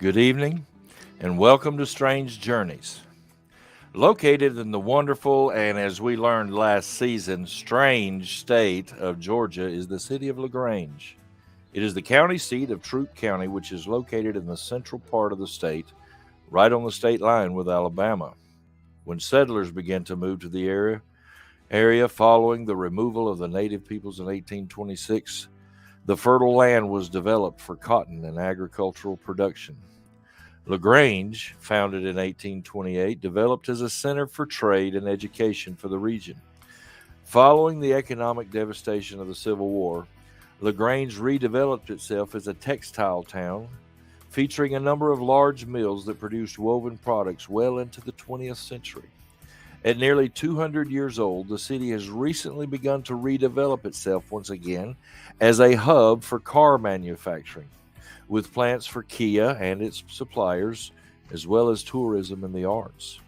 Good evening, and welcome to Strange Journeys. Located in the wonderful and, as we learned last season, strange state of Georgia is the city of LaGrange. It is the county seat of Troup County, which is located in the central part of the state, right on the state line with Alabama. When settlers began to move to the area following the removal of the native peoples in 1826, the fertile land was developed for cotton and agricultural production. LaGrange, founded in 1828, developed as a center for trade and education for the region. Following the economic devastation of the Civil War, LaGrange redeveloped itself as a textile town, featuring a number of large mills that produced woven products well into the 20th century. At nearly 200 years old, the city has recently begun to redevelop itself once again as a hub for car manufacturing, with plants for Kia and its suppliers, as well as tourism and the arts.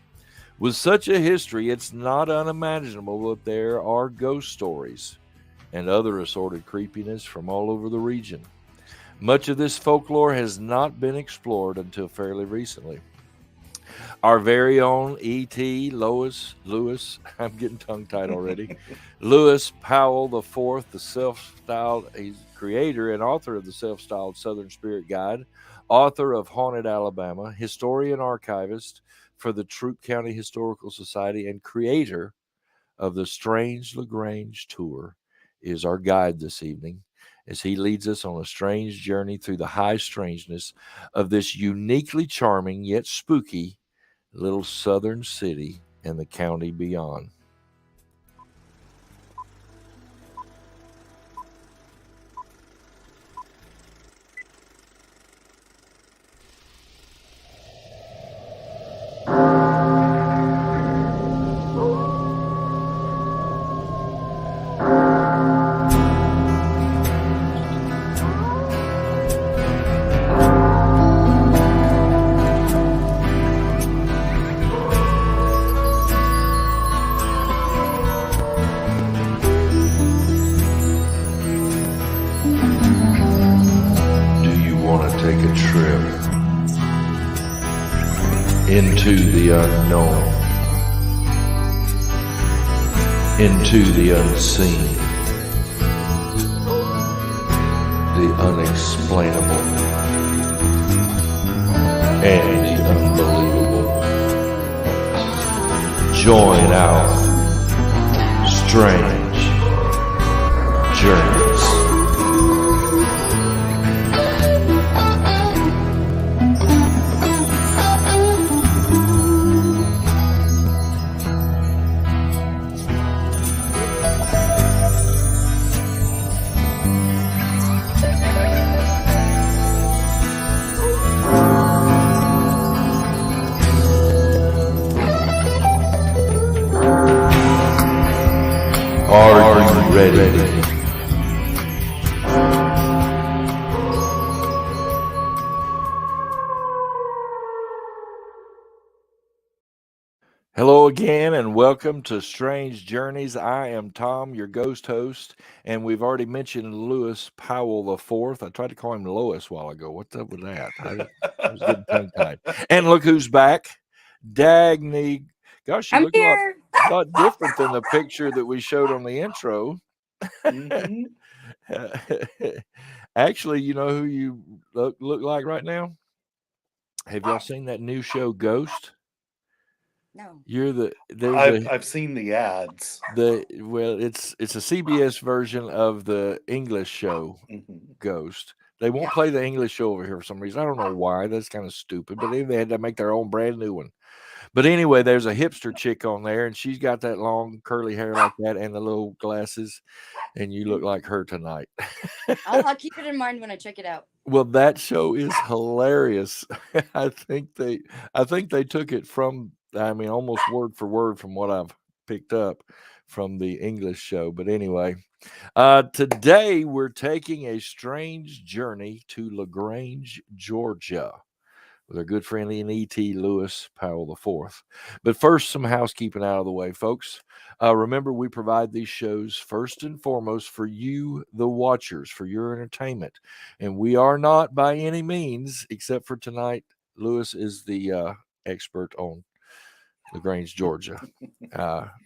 With such a history, it's not unimaginable that there are ghost stories and other assorted creepiness from all over the region. Much of this folklore has not been explored until fairly recently. Our very own E.T. Lewis, I'm getting tongue-tied already, Lewis Powell IV, the self-styled creator and author of the self-styled Southern Spirit Guide, author of Haunted Alabama, historian archivist for the Troup County Historical Society, and creator of the Strange LaGrange Tour, is our guide this evening as he leads us on a strange journey through the high strangeness of this uniquely charming yet spooky little southern city and the county beyond. Into the unknown, into the unseen, the unexplainable, and the unbelievable. Join our strange journeys. Are you ready? Hello again, and welcome to Strange Journeys. I am Tom, your ghost host, and we've already mentioned Lewis Powell IV. I tried to call him Lois a while ago. What's up with that? I was getting tongue-tied. And look who's back. Dagny. Gosh, you I'm look here. a lot different than the picture that we showed on the intro. Mhm. Actually, you know who you look like right now? Have y'all seen that new show Ghost? No. I've seen the ads. It's a CBS version of the English show Mhm. Ghost. They won't play the English show over here for some reason. I don't know why. That's kind of stupid. But they had to make their own brand new one. But anyway, there's a hipster chick on there, and she's got that long curly hair like that and the little glasses, and you look like her tonight. I'll keep it in mind when I check it out. Well, that show is hilarious. I think they took it from, I mean, almost word for word from what I've picked up from the English show. But anyway, today we're taking a strange journey to LaGrange, Georgia, with our good friend E.T. Lewis Powell IV. But first, some housekeeping out of the way, folks. Remember, we provide these shows first and foremost for you, the watchers, for your entertainment. And we are not by any means, except for tonight, Lewis is the expert on LaGrange, Georgia.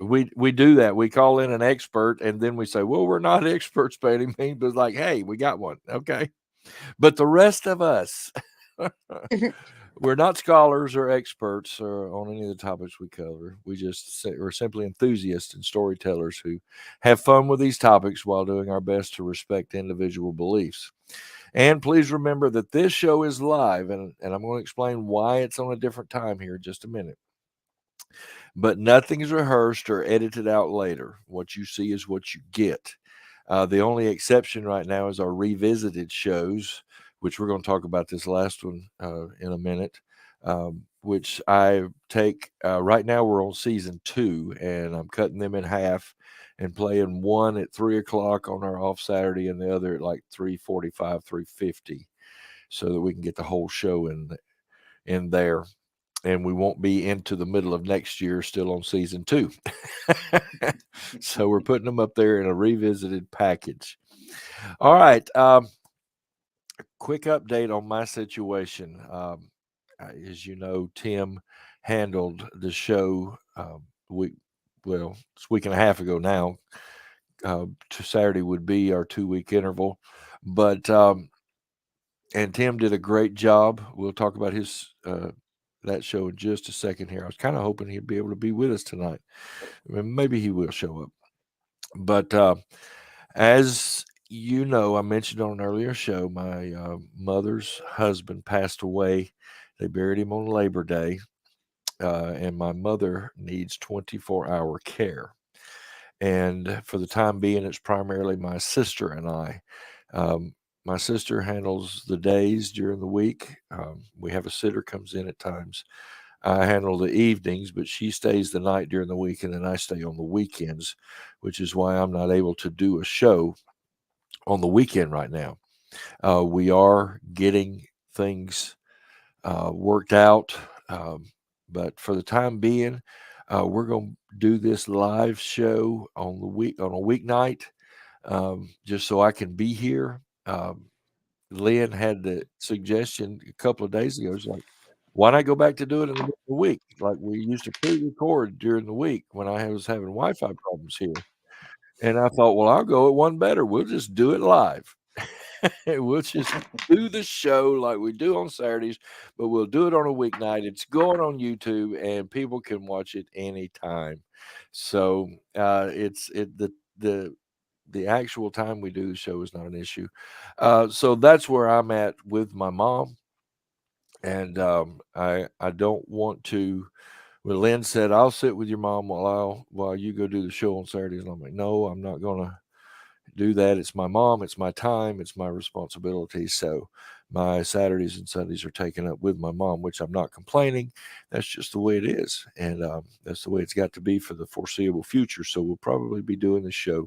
We do that. We call in an expert, and then we say, well, we're not experts by any means, but it's like, hey, we got one. Okay. But the rest of us, we're not scholars or experts on any of the topics we cover. We're simply enthusiasts and storytellers who have fun with these topics while doing our best to respect individual beliefs. And please remember that this show is live, and I'm going to explain why it's on a different time here in just a minute. But nothing is rehearsed or edited out later. What you see is what you get. The only exception right now is our revisited shows, which we're going to talk about this last one in a minute, which I take right now. We're on season 2, and I'm cutting them in half and playing one at 3 o'clock on our off Saturday and the other at like 3:45, 3:50, so that we can get the whole show in there. And we won't be into the middle of next year still on season 2. So we're putting them up there in a revisited package. All right. Quick update on my situation. As you know, Tim handled the show it's a week and a half ago now. Saturday would be our 2-week interval. But and Tim did a great job. We'll talk about his that show in just a second here. I was kind of hoping he'd be able to be with us tonight. Maybe he will show up. But as you know, I mentioned on an earlier show, my mother's husband passed away. They buried him on Labor Day, and my mother needs 24-hour care. And for the time being, it's primarily my sister and I. My sister handles the days during the week. We have a sitter comes in at times. I handle the evenings, but she stays the night during the week, and then I stay on the weekends, which is why I'm not able to do a show on the weekend right now. We are getting things worked out, but for the time being, we're going to do this live show on a weeknight, just so I can be here. Lynn had the suggestion a couple of days ago. It's like, why not go back to do it in the middle of the week like we used to pre-record during the week when I was having Wi-Fi problems here? And I thought, well, I'll go at one better. We'll just do it live. We'll just do the show like we do on Saturdays, but we'll do it on a weeknight. It's going on YouTube, and people can watch it anytime. So the actual time we do the show is not an issue. So that's where I'm at with my mom, and I don't want to. Well, Lynn said, I'll sit with your mom while you go do the show on Saturdays. And I'm like, no, I'm not going to do that. It's my mom. It's my time. It's my responsibility. So my Saturdays and Sundays are taken up with my mom, which I'm not complaining. That's just the way it is. And that's the way it's got to be for the foreseeable future. So we'll probably be doing the show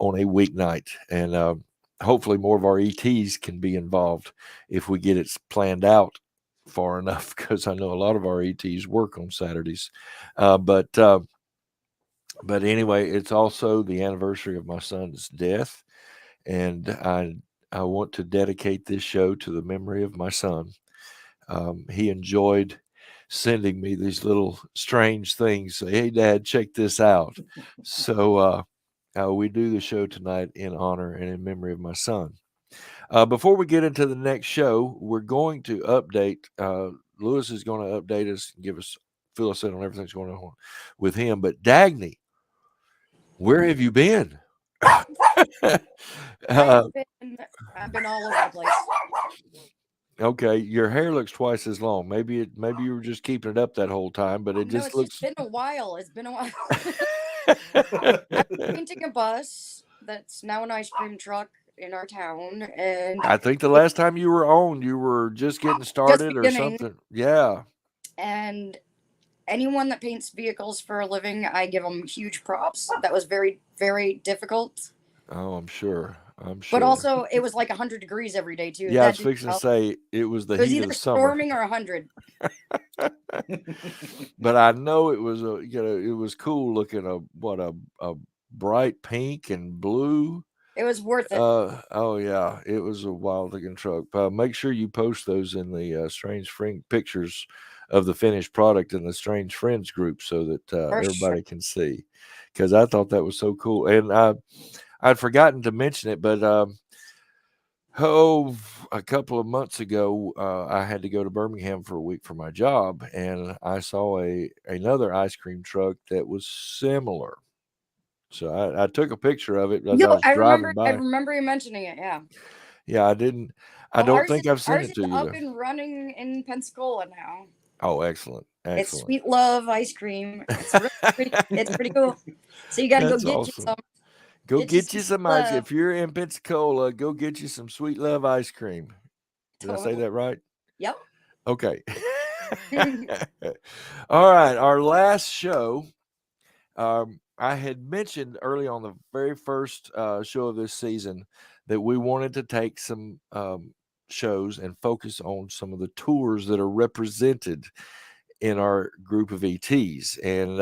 on a weeknight. And hopefully more of our ETs can be involved if we get it planned out far enough, because I know a lot of our ETs work on Saturdays. But anyway, it's also the anniversary of my son's death, and I want to dedicate this show to the memory of my son. He enjoyed sending me these little strange things. Say, hey, Dad, check this out. So we do the show tonight in honor and in memory of my son. Before we get into the next show, we're going to update. Lewis is going to update us and fill us in on everything that's going on with him. But Dagny, where have you been? I've been all over the place. Okay, your hair looks twice as long. Maybe you were just keeping it up that whole time, but it just looks. It's been a while. It's been a while. I'm painting a bus that's now an ice cream truck in our town, and I think the last time you were on, you were just getting started or something. Yeah. And anyone that paints vehicles for a living, I give them huge props. That was very, very difficult. Oh, I'm sure. I'm sure. But also, it was like 100 degrees every day too. Yeah, I That was didn't fixing to help. say it was the It was heat of either the summer. storming or 100. But I know it was it was cool looking. A bright pink and blue. It was worth it. Oh yeah, it was a wild looking truck. Make sure you post those in the Strange Friend pictures of the finished product in the Strange Friends group so that everybody can see. Because I thought that was so cool, and I'd forgotten to mention it, but a couple of months ago, I had to go to Birmingham for a week for my job, and I saw another ice cream truck that was similar. So I took a picture of it as I was driving by. I remember you mentioning it. Yeah. Yeah, I didn't. I don't think I've sent it to you. Ours is up and running in Pensacola now. Oh, excellent! It's Sweet Love ice cream. It's it's pretty cool. So you got to go get you some. Go get you some ice. If you're in Pensacola, go get you some Sweet Love ice cream. Did I say that right? Yep. Okay. All right. Our last show, I had mentioned early on the very first show of this season that we wanted to take some shows and focus on some of the tours that are represented in our group of ETs. And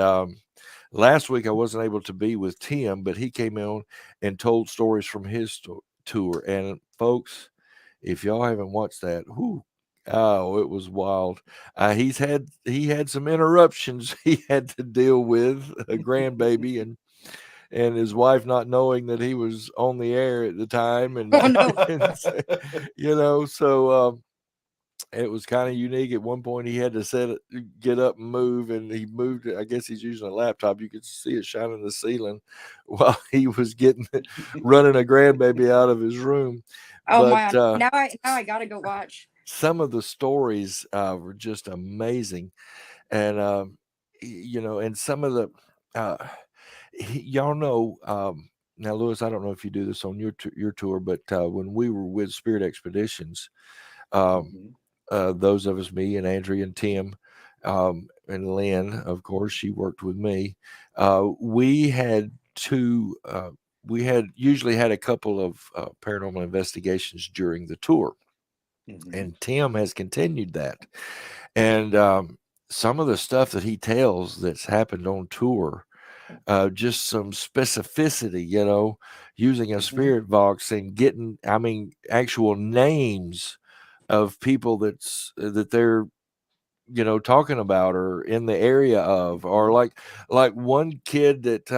last week I wasn't able to be with Tim, but he came on and told stories from his tour. And folks, if y'all haven't watched that, oh, it was wild. He had some interruptions he had to deal with, a grandbaby and his wife not knowing that he was on the air at the time, and, so it was kind of unique. At one point, he had to get up and move, and he moved. I guess he's using a laptop. You could see it shining the ceiling while he was running a grandbaby out of his room. Oh my! Now I gotta go watch. Some of the stories were just amazing, and and some of the y'all know. Now, Lewis, I don't know if you do this on your tour, but when we were with Spirit Expeditions, those of us, me and Andrea and Tim, and Lynn, of course, she worked with me. We had usually had a couple of paranormal investigations during the tour. And Tim has continued that. And some of the stuff that he tells that's happened on tour, just some specificity, using a spirit box and getting, actual names of people that they're talking about or in the area of, or like one kid that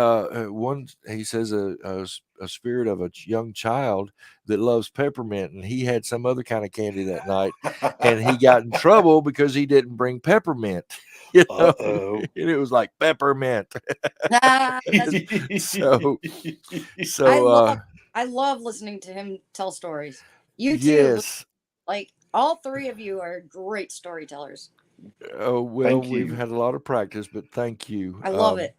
he says a spirit of a young child that loves peppermint, and he had some other kind of candy that night, and he got in trouble because he didn't bring peppermint. And it was like peppermint. I love listening to him tell stories. You too. Yes. Like all three of you are great storytellers. Oh, well, we've had a lot of practice, but thank you. I love it.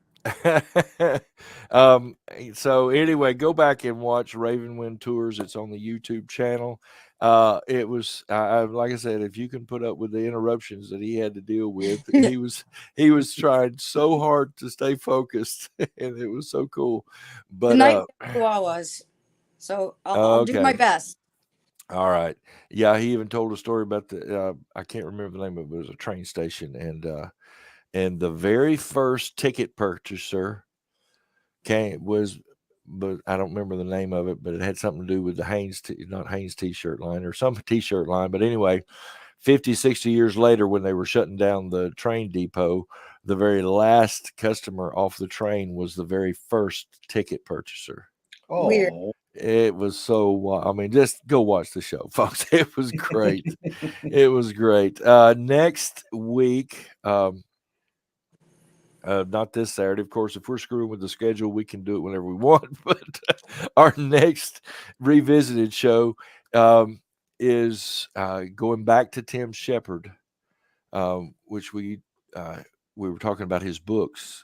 So anyway, go back and watch Ravenwind Tours. It's on the YouTube channel. It was, like I said, if you can put up with the interruptions that he had to deal with, he was trying so hard to stay focused, and it was so cool. But tonight I was, so I'll do my best. All right. Yeah, he even told a story about I can't remember the name of it, but it was a train station, and the very first ticket purchaser but I don't remember the name of it, but it had something to do with the not Hanes t-shirt line or some t-shirt line. But anyway, 50, 60 years later, when they were shutting down the train depot, the very last customer off the train was the very first ticket purchaser. Oh, weird. It was so, just go watch the show, folks. It was great. It was great. Next week, not this Saturday, of course. If we're screwing with the schedule, we can do it whenever we want. But our next revisited show is going back to Tim Shepard, which we were talking about his books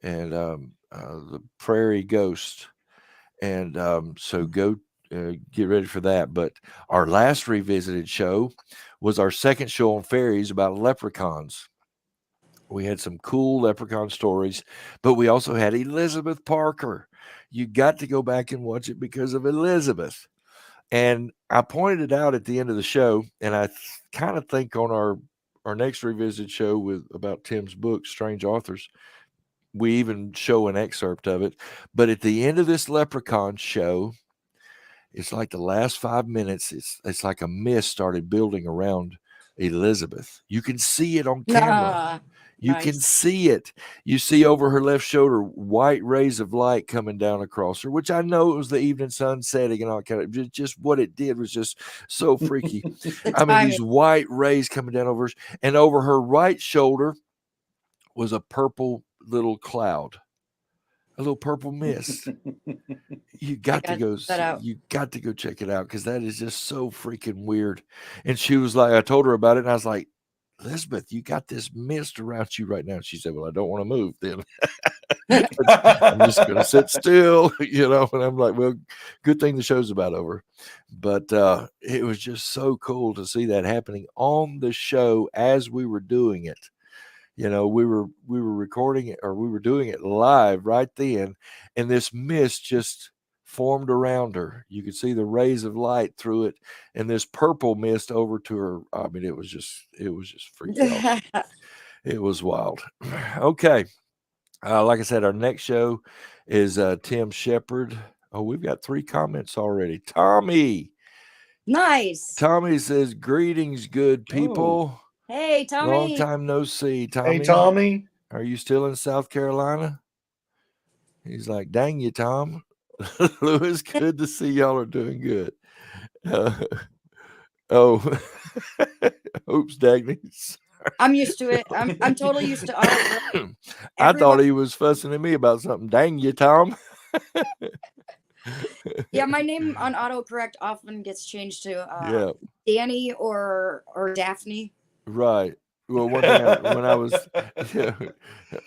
and the Prairie Ghost. And so go get ready for that. But our last revisited show was our second show on fairies about leprechauns. We had some cool leprechaun stories, but we also had Elizabeth Parker You got to go back and watch it because of Elizabeth. And I pointed it out at the end of the show, and I kind of think on our next revisit show about Tim's book, Strange Authors, we even show an excerpt of it. But at the end of this Leprechaun show, it's like the last 5 minutes, it's like a mist started building around Elizabeth. You can see it on camera. You Nice. can see it. You see over her left shoulder white rays of light coming down across her, which I know it was the evening sun setting and all kind of just what it did was just so freaky. I mean, these white rays coming down over her, and over her right shoulder was a purple little cloud, a little purple mist. You got to go check it out, because that is just so freaking weird. And she was like, I told her about it, and I was like, Elizabeth, you got this mist around you right now. And she said, well, I don't want to move then. I'm just going to sit still, And I'm like, well, good thing the show's about over. But it was just so cool to see that happening on the show as we were doing it. We were recording it, or we were doing it live right then. And this mist just formed around her. You could see the rays of light through it, and this purple mist over to her. I mean, it was just freaky awesome. It was wild. Okay. Like I said, our next show is Tim Shepard. Oh, we've got 3 comments already. Tommy. Nice. Tommy says, greetings, good people. Oh. Hey, Tommy. Long time no see, Tommy. Hey, Tommy. Are you still in South Carolina? He's like, dang you, Tom. Lewis, good to see y'all are doing good. Oops, Dagny. I'm used to it. I'm totally used to it. I thought he was fussing at me about something. Dang you, Tom. Yeah, my name on autocorrect often gets changed to Danny or Daphne. Right. Well, one thing when I was,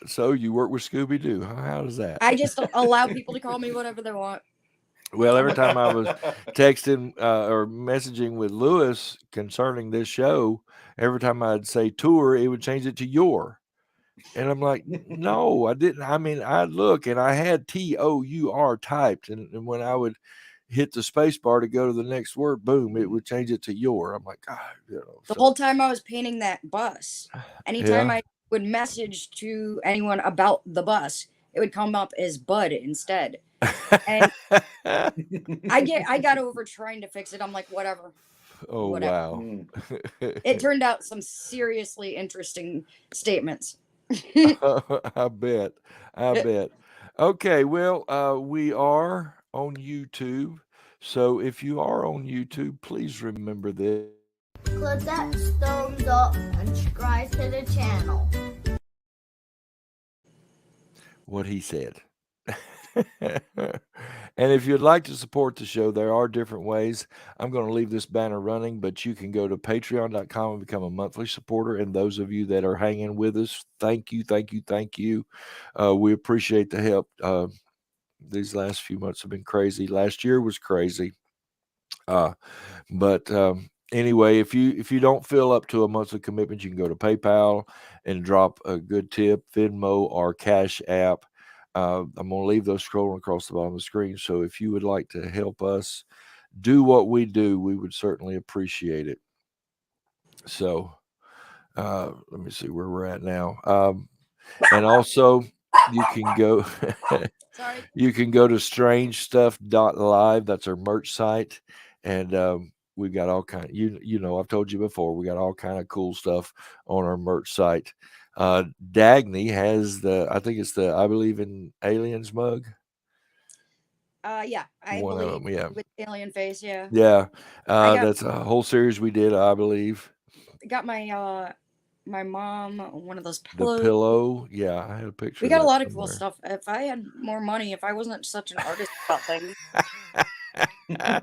so you work with Scooby-Doo. How does that? I just allow people to call me whatever they want. Well, every time I was texting or messaging with Lewis concerning this show, every time I'd say tour, it would change it to your. And I'm like, no, I didn't. I mean, I'd look and I had TOUR typed. And when I would hit the space bar to go to the next word, boom, it would change it to your. I'm like, God, The whole time I was painting that bus, anytime I would message to anyone about the bus, it would come up as Bud instead. And I got over trying to fix it. I'm like, whatever. Oh, whatever. Wow. It turned out some seriously interesting statements. I bet. Okay, well, we are on YouTube. So if you are on YouTube, please remember this. Click that thumbs up and subscribe to the channel. What he said. And if you'd like to support the show, there are different ways. I'm going to leave this banner running, but you can go to patreon.com and become a monthly supporter. And those of you that are hanging with us, thank you. We appreciate the help. These last few months have been crazy. Last year was crazy. But anyway, if you don't fill up to a monthly commitment, you can go to PayPal and drop a good tip, Venmo or Cash App. I'm going to leave those scrolling across the bottom of the screen. So if you would like to help us do what we do, we would certainly appreciate it. So let me see where we're at now. And also you can go you can go to strangestuff.live. That's our merch site. And we've got all kind of, I've told you before, we got all kind of cool stuff on our merch site. Dagny has I believe in aliens mug. Yeah, I One believe of them, yeah. With alien face, yeah. Yeah, that's a whole series we did, I believe. Got my my mom one of those pillows. The pillow, yeah, I had a picture. We got a lot of cool stuff. If I had more money, if I wasn't such an artist about things. Yeah.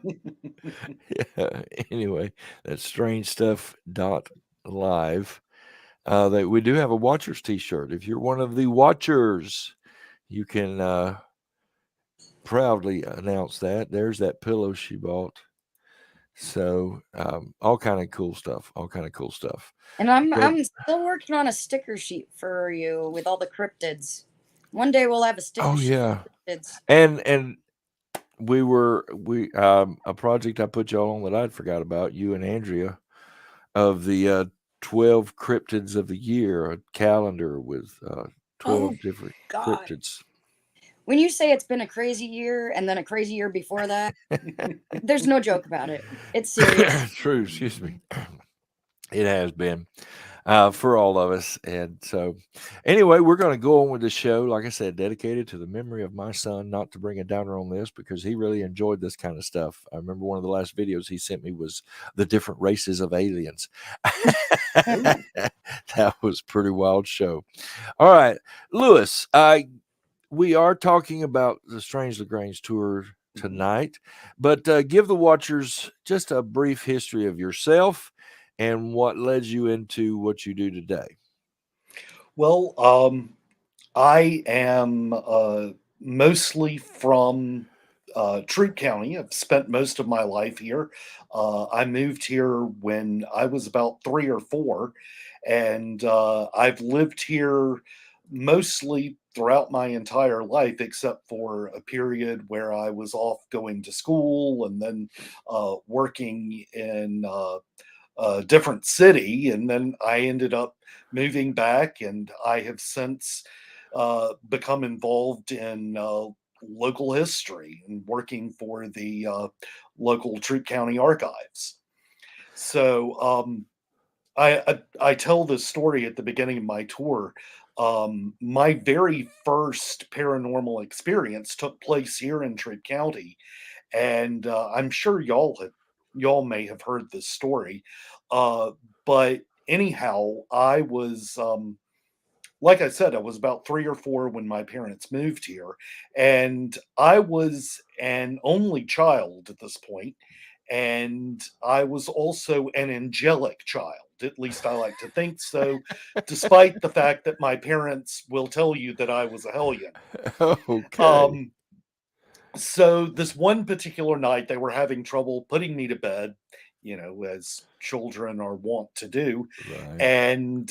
Anyway, that's strangestuff.live. That we do have a Watchers t-shirt. If you're one of the Watchers, you can proudly announce that. There's that pillow she bought. So all kind of cool stuff. And I'm still working on a sticker sheet for you with all the cryptids. One day we'll have a sticker sheet. Oh yeah. It's And we a project I put y'all on that I'd forgot about, you and Andrea, of the 12 cryptids of the year, a calendar with 12 different cryptids. when you say it's been a crazy year and then a crazy year before that, there's no joke about it. It's serious. True, excuse me. It has been for all of us. And so, anyway, we're going to go on with the show, like I said, dedicated to the memory of my son. Not to bring a downer on this, because he really enjoyed this kind of stuff. I remember one of the last videos he sent me was the different races of aliens. That was a pretty wild show. All right, Lewis, we are talking about the Strange LaGrange Tour tonight, but give the watchers just a brief history of yourself and what led you into what you do today. Well, I am mostly from Troup County. I've spent most of my life here. I moved here when I was about 3 or 4, and I've lived here mostly throughout my entire life, except for a period where I was off going to school and then working in a different city, and then I ended up moving back, and I have since become involved in local history and working for the local Troup County Archives. So I tell this story at the beginning of my tour. My very first paranormal experience took place here in Troup County, and I'm sure y'all may have heard this story. But anyhow, I was like I said, I was about 3 or 4 when my parents moved here, and I was an only child at this point, and I was also an angelic child. At least I like to think so, despite the fact that my parents will tell you that I was a hellion. Okay. So this one particular night, they were having trouble putting me to bed, as children are wont to do. Right. And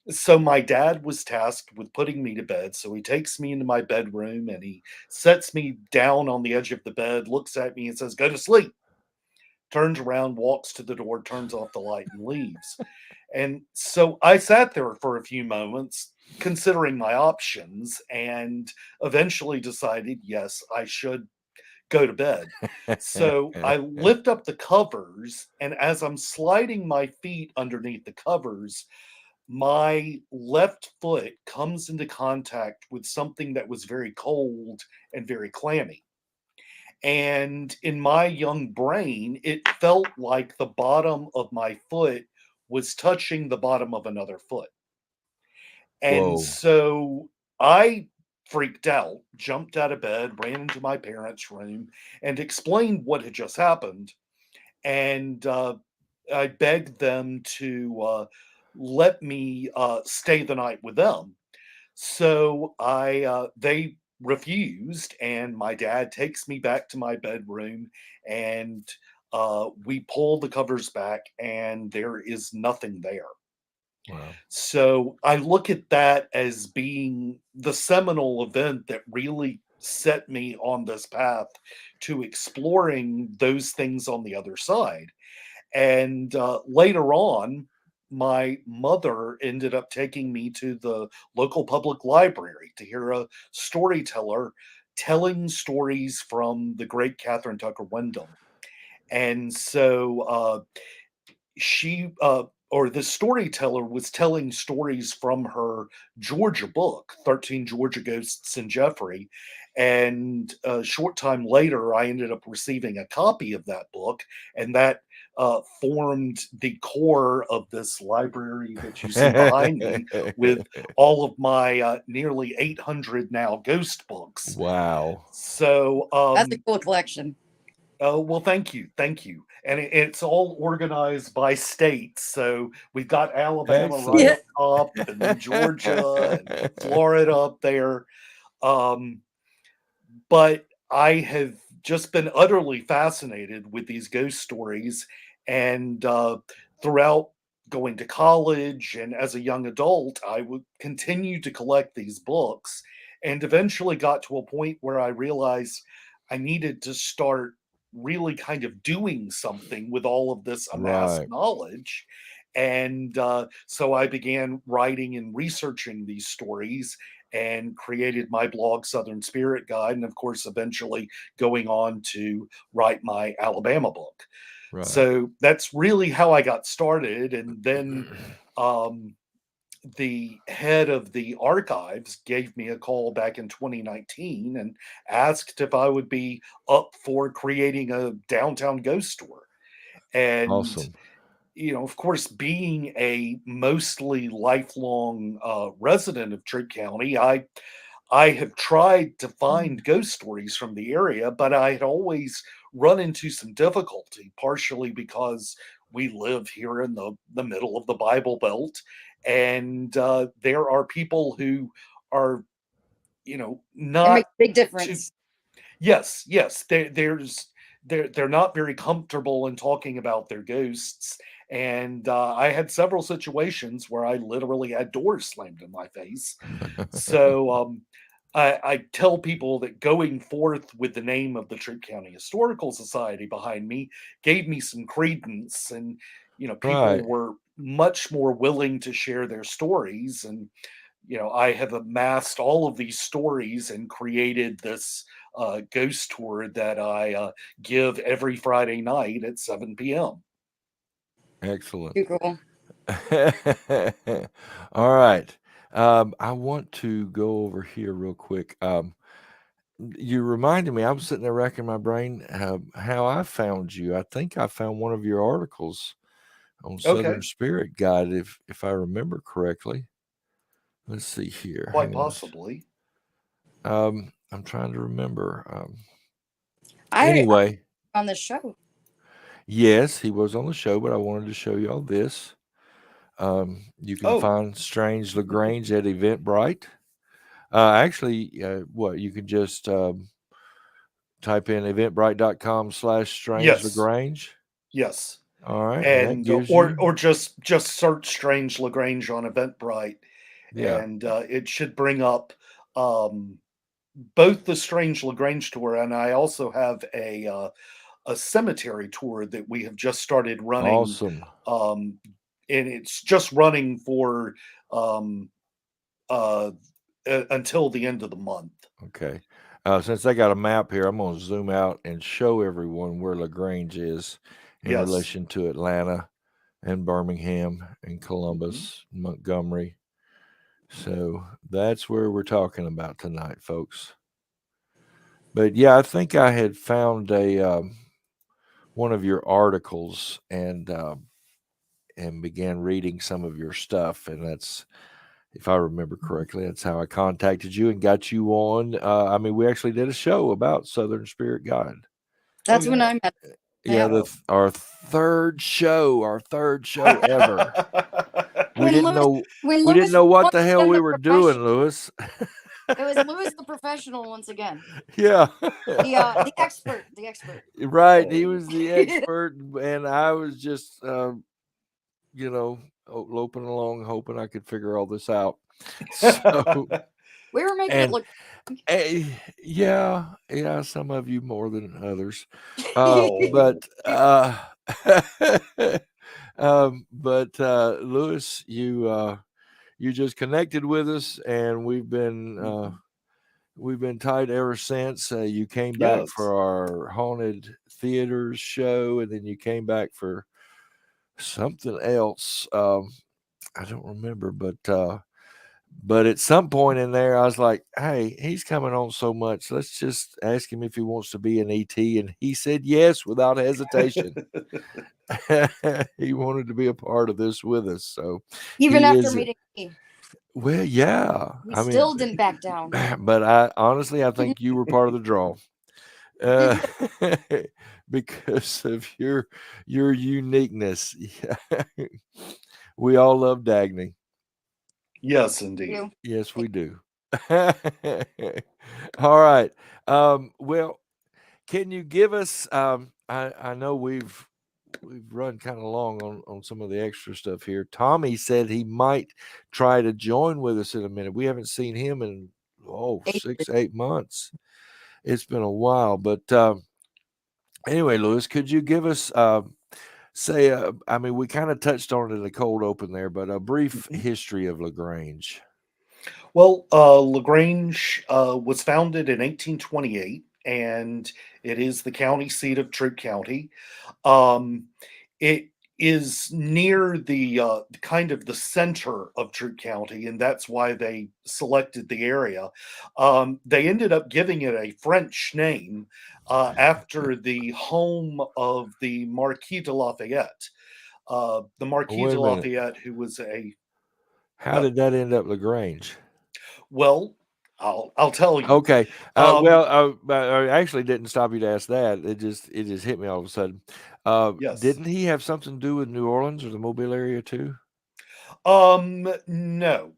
so my dad was tasked with putting me to bed. So he takes me into my bedroom and he sets me down on the edge of the bed, looks at me and says, "Go to sleep." Turns around, walks to the door, turns off the light, and leaves. And so I sat there for a few moments, considering my options, and eventually decided, yes, I should go to bed. So I lift up the covers, and as I'm sliding my feet underneath the covers, my left foot comes into contact with something that was very cold and very clammy. And in my young brain, it felt like the bottom of my foot was touching the bottom of another foot. And Whoa. so I freaked out, jumped out of bed, ran into my parents' room, and explained what had just happened. And I begged them to let me stay the night with them. So they refused, and my dad takes me back to my bedroom, and we pull the covers back, and there is nothing there. Wow. So I look at that as being the seminal event that really set me on this path to exploring those things on the other side. And later on, my mother ended up taking me to the local public library to hear a storyteller telling stories from the great Catherine Tucker Windham. And so she or the storyteller was telling stories from her Georgia book, 13 Georgia Ghosts in Jeffrey. And a short time later, I ended up receiving a copy of that book, and that formed the core of this library that you see behind me with all of my nearly 800 now ghost books. Wow. So that's a cool collection. Oh, well, thank you. Thank you. And it's all organized by states. So we've got Alabama Excellent. right up top, and then Georgia and Florida up there. But I have just been utterly fascinated with these ghost stories. And throughout going to college and as a young adult, I would continue to collect these books. and eventually got to a point where I realized I needed to start really kind of doing something with all of this amassed Right. knowledge. And so I began writing and researching these stories and created my blog, Southern Spirit Guide, and of course, eventually going on to write my Alabama book. Right. So that's really how I got started. And then um, the head of the archives gave me a call back in 2019 and asked if I would be up for creating a downtown ghost tour. And, Awesome. of course, being a mostly lifelong resident of Troup County, I have tried to find ghost stories from the area, but I had always run into some difficulty, partially because we live here in the middle of the Bible Belt. And there are people who are, It not makes a big too, difference. yes, they're not very comfortable in talking about their ghosts. And I had several situations where I literally had doors slammed in my face. So I tell people that going forth with the name of the Troup County Historical Society behind me gave me some credence, and people Right. were much more willing to share their stories. And I have amassed all of these stories and created this ghost tour that I give every Friday night at 7 p.m. Excellent. Too cool. All right. I want to go over here real quick. You reminded me, I was sitting there racking my brain how I found you. I think I found one of your articles on Southern Okay, Spirit Guide, if I remember correctly. Let's see here. quite Hang on. possibly. I'm trying to remember. I Anyway, on the show. yes, he was on the show, but I wanted to show y'all this. You can Oh, find Strange LaGrange at Eventbrite. Actually, what you can just type in eventbrite.com/Strange yes, LaGrange. yes. All right, and that And gives or you, or just search Strange LaGrange on Eventbrite, yeah, and it should bring up um, both the Strange LaGrange tour, and I also have a cemetery tour that we have just started running, awesome. um, and it's just running for um, until the end of the month. Okay. Since they got a map here, I'm going to zoom out and show everyone where LaGrange is in Yes. relation to Atlanta and Birmingham and Mhm. Columbus, Montgomery. So that's where we're talking about tonight, folks. But yeah, I think I had found one of your articles and began reading some of your stuff, and that's, if I remember correctly, that's how I contacted you and got you on. I mean, we actually did a show about Southern Spirit Guide. That's Oh, when yeah. I met. Yeah, Yeah. our third show ever. We When didn't Lewis, know when we didn't Lewis know was what once the hell again we the were doing, professional. Lewis. It was Lewis the professional once again. Yeah. The expert. The expert. Right. He was the expert, and I was just, loping along, hoping I could figure all this out. So, We were making it and look. yeah, some of you more than others, Oh, but Lewis, you just connected with us, and we've been tight ever since. You came back yes. for our haunted theaters show, and then you came back for something else. I don't remember, but at some point in there, I was like, "Hey, he's coming on so much. Let's just ask him if he wants to be an ET." And he said yes without hesitation. He wanted to be a part of this with us. So Even he after is. meeting me, Well, yeah. we I mean, still didn't back down. but I honestly, I think you were part of the draw. Uh, because of your uniqueness. We all love Dagny. Yes, indeed. You. Yes, we do. All right. Well, can you give us? I know we've run kind of long on some of the extra stuff here. Tommy said he might try to join with us in a minute. We haven't seen him in Oh, 8 6, 8 months. It's been a while, but anyway, Lewis, could you give us say, I mean, we kind of touched on it in the cold open there, but a brief Mhm. history of LaGrange. Well, LaGrange was founded in 1828, and it is the county seat of Troup County. Um, it is near the kind of the center of Troup County, and that's why they selected the area. They ended up giving it a French name after the home of the Marquis de Lafayette. The Marquis Wait de a minute. Lafayette, who was a How did that end up LaGrange? well, I'll tell you. Okay. Um, I actually didn't stop you to ask that. It just hit me all of a sudden. yes. Didn't he have something to do with New Orleans or the Mobile area too? No.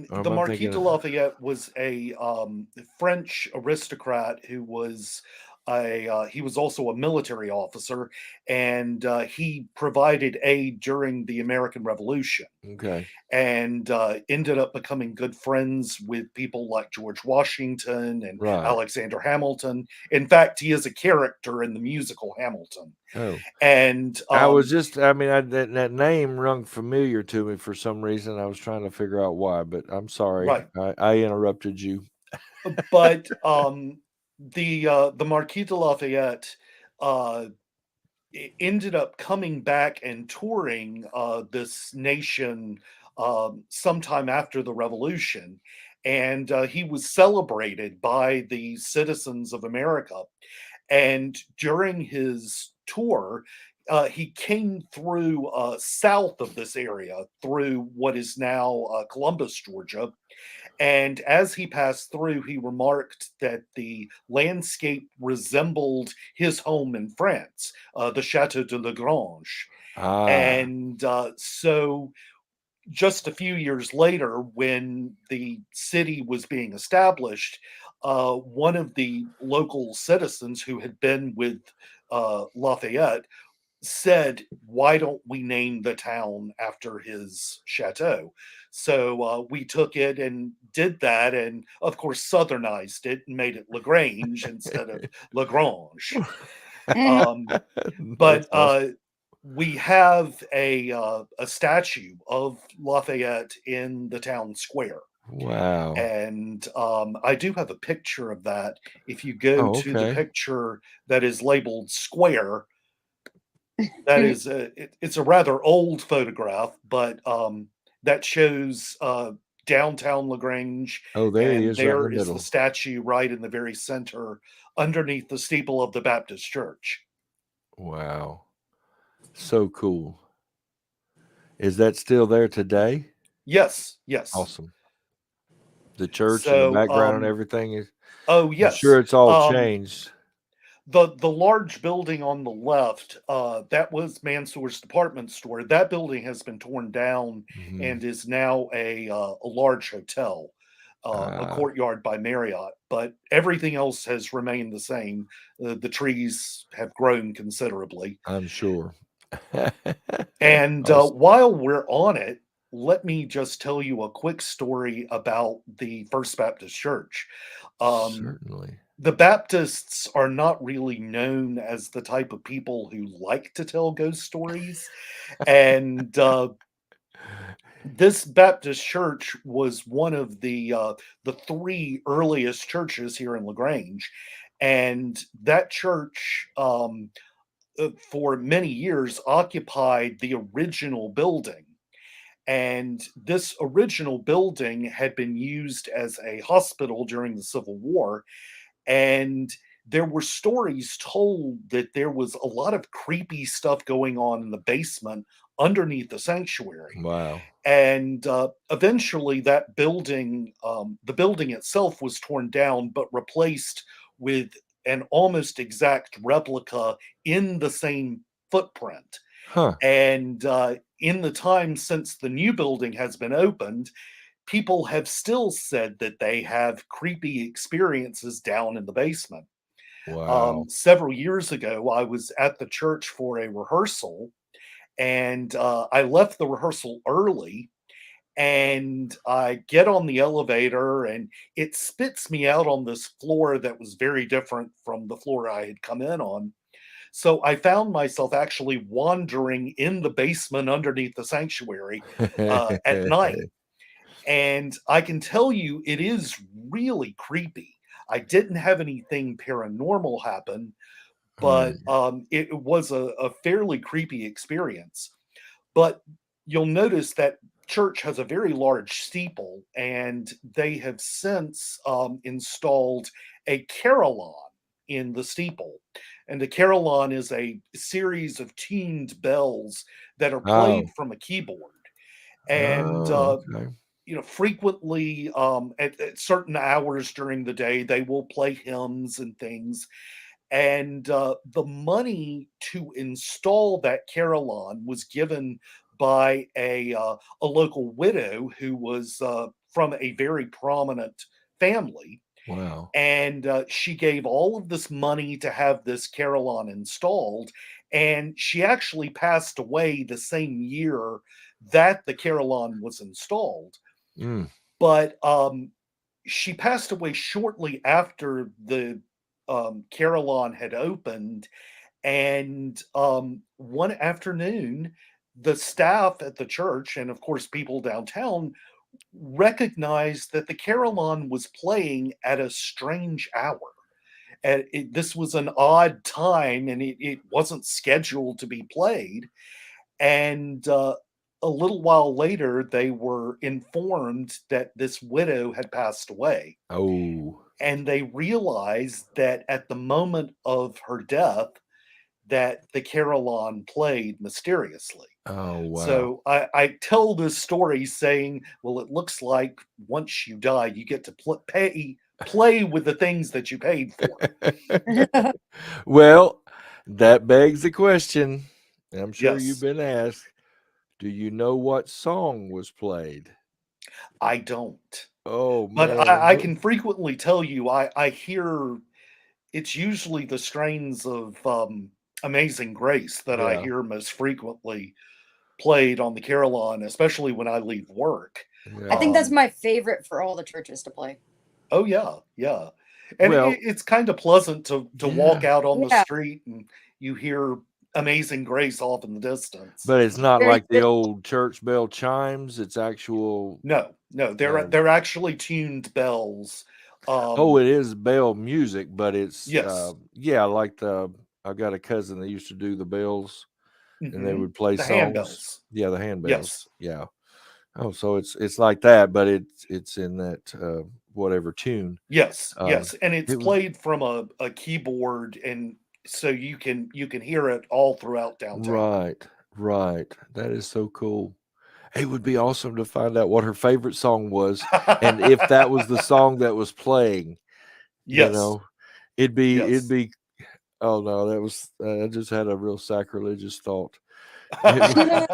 Or am The I Marquis thinking de of? Lafayette was a French aristocrat who was he was also a military officer, and he provided aid during the American Revolution, Okay. and ended up becoming good friends with people like George Washington and Right. Alexander Hamilton. In fact, he is a character in the musical Hamilton. Oh. And I was just, I mean, that name rung familiar to me for some reason. I was trying to figure out why, but I'm sorry. right. I interrupted you. But the Marquis de Lafayette uh, ended up coming back and touring this nation sometime after the Revolution, and he was celebrated by the citizens of America. And during his tour, he came through south of this area, through what is now Columbus, Georgia, and as he passed through, he remarked that the landscape resembled his home in France, the Chateau de Lagrange. Ah, And so, just a few years later, when the city was being established, one of the local citizens who had been with Lafayette said, "Why don't we name the town after his chateau?" So we took it and did that, and of course, southernized it and made it Lagrange instead of Lagrange. Mm. Um, that's but awesome. we have a statue of Lafayette in the town square. Wow. And I do have a picture of that. If you go Oh, to the okay. picture that is labeled square, that is it's a rather old photograph, but that shows downtown Lagrange, Oh, there he and is right in the there is the middle. statue right in the very center, underneath the steeple of the Baptist church. Wow. So cool. Is that still there today? Yes, yes. Awesome. The church and the So background and everything is, oh I'm yes. sure it's all changed. The large building on the left, that was Mansour's department store. That building has been torn down Mhm. and is now a large hotel, a Ah, Courtyard by Marriott. But everything else has remained the same. The trees have grown considerably. I'm sure. And Awesome. while we're on it, let me just tell you a quick story about the First Baptist Church. Um, Certainly. the Baptists are not really known as the type of people who like to tell ghost stories. And this Baptist church was one of the three earliest churches here in LaGrange. And that church, for many years, occupied the original building. And this original building had been used as a hospital during the Civil War, and there were stories told that there was a lot of creepy stuff going on in the basement underneath the sanctuary. Wow. And eventually, that building, the building itself, was torn down but replaced with an almost exact replica in the same footprint. Huh. And in the time since the new building has been opened, people have still said that they have creepy experiences down in the basement. Wow. Several years ago, I was at the church for a rehearsal, and I left the rehearsal early. And I get on the elevator and it spits me out on this floor that was very different from the floor I had come in on. So I found myself actually wandering in the basement underneath the sanctuary at night. And I can tell you, it is really creepy. I didn't have anything paranormal happen, but Mm. it was a fairly creepy experience. But you'll notice that church has a very large steeple, and they have since installed a carillon in the steeple. And the carillon is a series of tuned bells that are played Oh. from a keyboard. And Oh, okay. frequently at certain hours during the day, they will play hymns and things. And the money to install that carillon was given by a local widow who was from a very prominent family. Wow. And she gave all of this money to have this carillon installed. And she actually passed away the same year that the carillon was installed. Mm. But she passed away shortly after the carillon had opened. And one afternoon, the staff at the church, and of course, people downtown, recognized that the carillon was playing at a strange hour. And this was an odd time, and it wasn't scheduled to be played. And a little while later, they were informed that this widow had passed away. Oh. And they realized that at the moment of her death, that the carillon played mysteriously. Oh, wow. So I tell this story saying, well, it looks like once you die, you get to play with the things that you paid for. Well, that begs the question, and I'm sure you've Yes, been asked, do you know what song was played? I don't. Oh, But man. I can frequently tell you, I hear it's usually the strains of Amazing Grace that I Yeah. hear most frequently played on the carillon, especially when I leave work. I think that's Um, my favorite for all the churches to play. oh yeah, yeah, and Well, it's kind of pleasant to walk yeah, out on the Yeah, street and you hear Amazing Grace off in the distance. but it's not very like the old church bell chimes. It's actual. No, no, Um, they're actually tuned bells. oh, Um, it is bell music, but it's yes, yeah, like the. I've got a cousin that used to do the bells, and they hmm would play the songs. handbells. Yeah, the handbells. Yes, Yeah. Oh, so it's like that, but it's in that whatever tune. yes, Um, yes, and it's it was played from a keyboard, and so you can hear it all throughout downtown. right, right. That is so cool. It would be awesome to find out what her favorite song was, and if that was the song that was playing. You Yes, know, it'd yes. be. Oh no, that was. I just had a real sacrilegious thought. It was.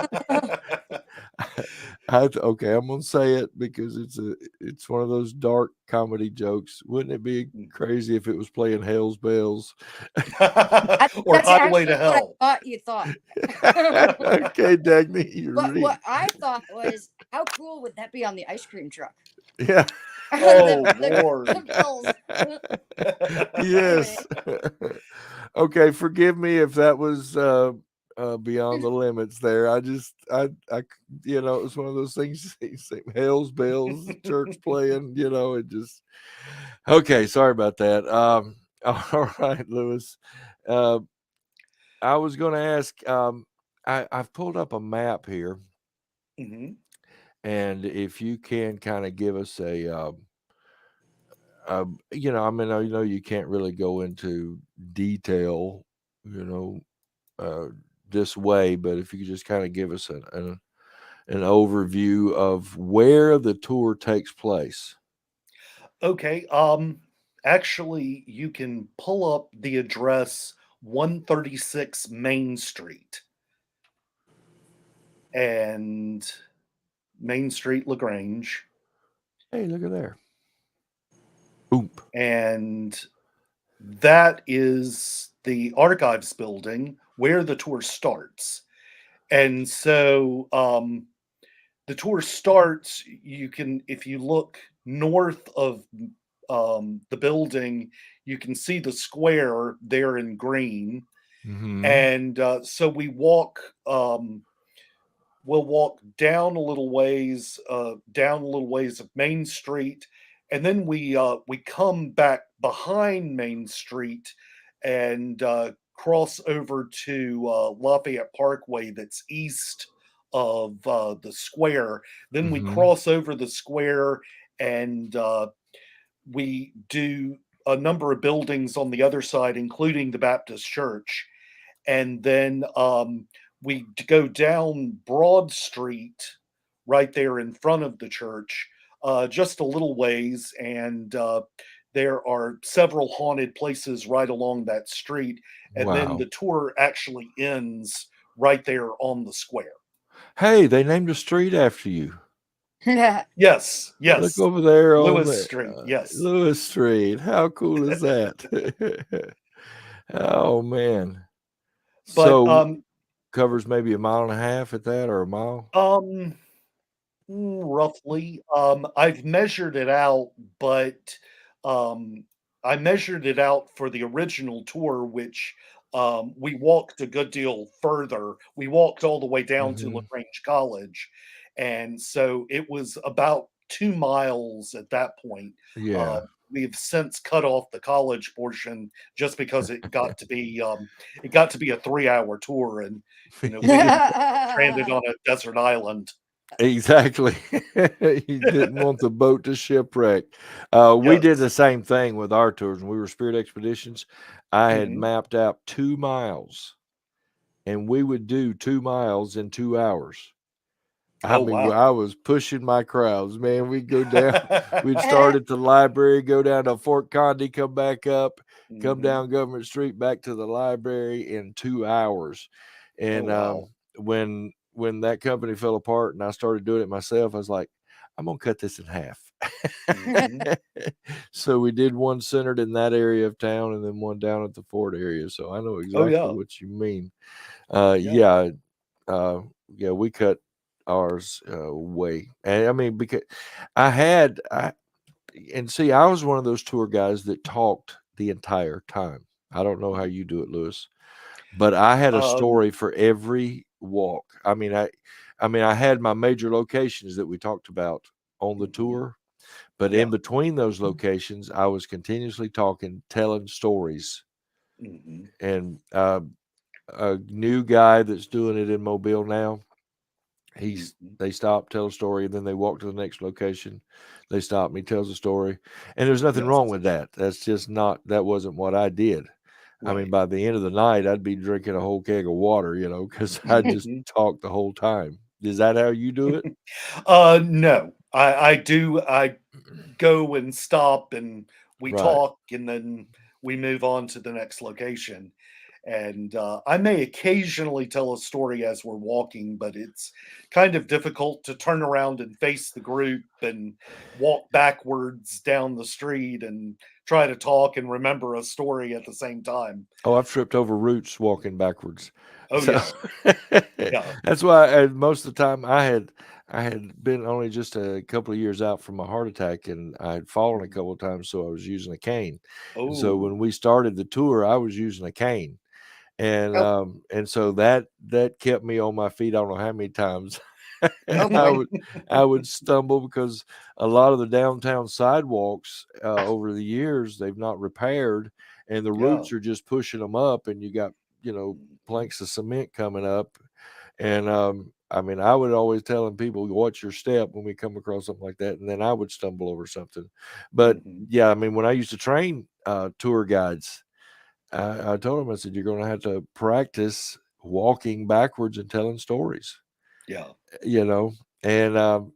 Okay, I'm gonna say it because it's one of those dark comedy jokes. Wouldn't it be crazy if it was playing Hell's Bells? Or that's Highway to actually what I Hell. thought you thought. Okay, Dagny, you're But really what I thought was, how cool would that be on the ice cream truck? yeah. Oh the Lord. bells. Yes. Okay, forgive me if that was beyond the limits there. You know, it was one of those things. Hell's bells, church playing. You know, it just. Okay, sorry about that. All right, Lewis. Uh, I was going to ask. I've pulled up a map here, Mhm. and if you can kind of give us you know, I mean, I know you can't really go into detail, you know, this way, but if you could just kind of give us an overview of where the tour takes place. Okay. Actually, you can pull up the address 136 Main Street and Main Street LaGrange. Hey, look at there. Oop. And that is the archives building where the tour starts. And so the tour starts. You can, if you look north of the building, you can see the square there in green. Mm-hmm. And so we walk. We'll walk down a little ways, of Main Street, and then we come back behind Main Street and cross over to Lafayette Parkway, that's east of the square. Then we Mm-hmm. cross over the square, and we do a number of buildings on the other side, including the Baptist Church, and then we go down Broad Street right there in front of the church, just a little ways, and there are several haunted places right along that street, and then Wow. the tour actually ends right there on the square. Hey, they named a street after you. Yes, Look yes, over there on Lewis the Street. Yes, Lewis Street. How cool is that? Oh man. but So covers maybe a mile and a half at that, or a mile? roughly. I've measured it out, but I measured it out for the original tour, which we walked a good deal further. We walked all the way down to Mm-hmm. LaGrange College, and so it was about 2 miles at that point. Yeah. We've since cut off the college portion just because it got to be a 3-hour tour, and we didn't want to be stranded on a desert island. Exactly. You didn't want the boat to shipwreck. We did Yes. the same thing with our tours when we were Spirit Expeditions. I had Mhm. mapped out 2 miles, and we would do 2 miles in 2 hours. I Oh, mean, wow. I was pushing my crowds, man. We'd go down, we'd start at the library, go down to Fort Condy, come back up, come Mhm. down Government Street, back to the library in 2 hours. Oh, And wow. when that company fell apart and I started doing it myself, I was like, I'm gonna cut this in half. Mhm. So we did one centered in that area of town and then one down at the Fort area. So I know Oh, exactly yeah. what you mean. Yeah. Yeah, yeah, we cut ours way. And I mean, because I and see, I was one of those tour guys that talked the entire time. I don't know how you do it, Lewis, but I had a Um, story for every walk. I had my major locations that we talked about on the mhm. tour, but Yeah. in between those locations, I was continuously talking, telling stories. Mhm. And a new guy that's doing it in Mobile now, Mhm. they stop, tell a story, and then they walk to the next location. They stop, and he tells a story, and there's nothing wrong Yes. with that. That wasn't what I did. I mean, Right. by the end of the night, I'd be drinking a whole keg of water, because I just Mhm. talked the whole time. Is that how you do it? No. I go and stop, and we Right. talk, and then we move on to the next location. And I may occasionally tell a story as we're walking, but it's kind of difficult to turn around and face the group and walk backwards down the street and try to talk and remember a story at the same time. Oh, I've tripped over roots walking backwards. Oh, So yeah. Yeah. that's why most of the time I had been only just a couple of years out from a heart attack, and I had fallen a couple of times, so I was using a cane. And so Oh, when we started the tour, I was using a cane. Oh, And so that kept me on my feet. I don't know how many times. oh I boy. would I would stumble because a lot of the downtown sidewalks over the years they've not repaired, and the yeah. roots are just pushing them up, and you got planks of cement coming up, and I mean, I would always telling people watch your step when we come across something like that, and then I would stumble over something. But Mhm. yeah, I mean, when I used to train tour guides, I told them, I said, you're going to have to practice walking backwards and telling stories, Yeah. you know. And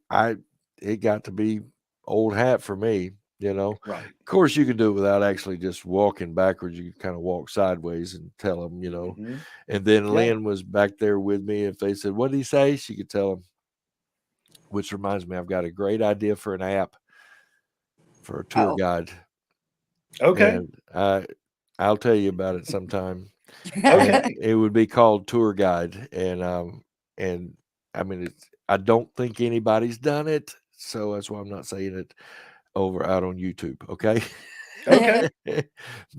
it got to be old hat for me, you know. Right. Of course, you can do it without actually just walking backwards. You can kind of walk sideways and tell them, you know. Mhm. And then Yeah. Lynn was back there with me. If they said, what did he say? She could tell them, which reminds me, I've got a great idea for an app for a tour Oh. guide. Okay. And I'll tell you about it sometime. And Okay. it would be called Tour Guide, and I mean, I don't think anybody's done it, so that's why I'm not saying it out on YouTube. Okay. Okay.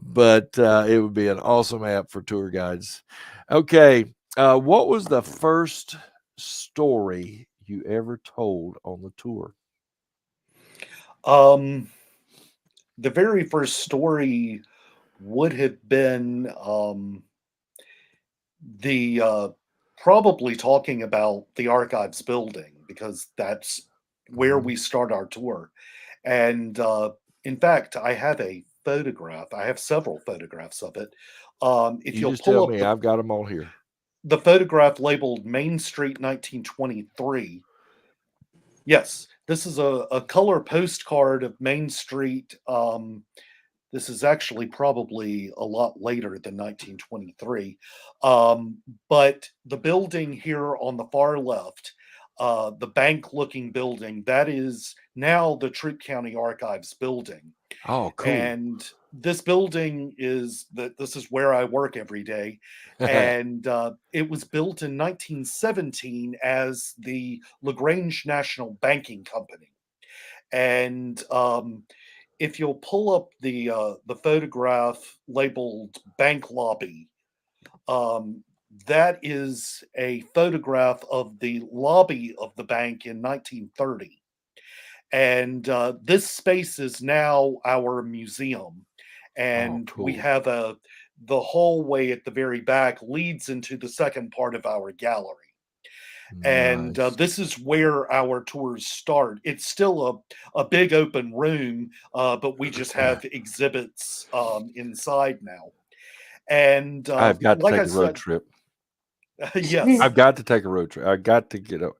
But it would be an awesome app for tour guides. Okay. What was the first story you ever told on the tour? The very first story would have been the probably talking about the archives building, because that's where we start our tour. And in fact, I have a photograph. I have several photographs of it. If You you'll just pull tell up me. I've got them all here. the photograph labeled Main Street 1923. Yes, this is a color postcard of Main Street. This is actually probably a lot later than 1923. But the building here on the far left, the bank looking building, that is now the Troup County Archives building. Oh, cool. And this building this is where I work every day. And it was built in 1917 as the LaGrange National Banking Company. And if you'll pull up the photograph labeled Bank Lobby, that is a photograph of the lobby of the bank in 1930. And this space is now our museum. And we cool. have the hallway at the very back leads into the second part of our gallery. And Nice. this is where our tours start. It's still a big open room, but we just have exhibits inside now. And I've got to like take I a road said, trip. yes. I've got to take a road trip. I got to get up.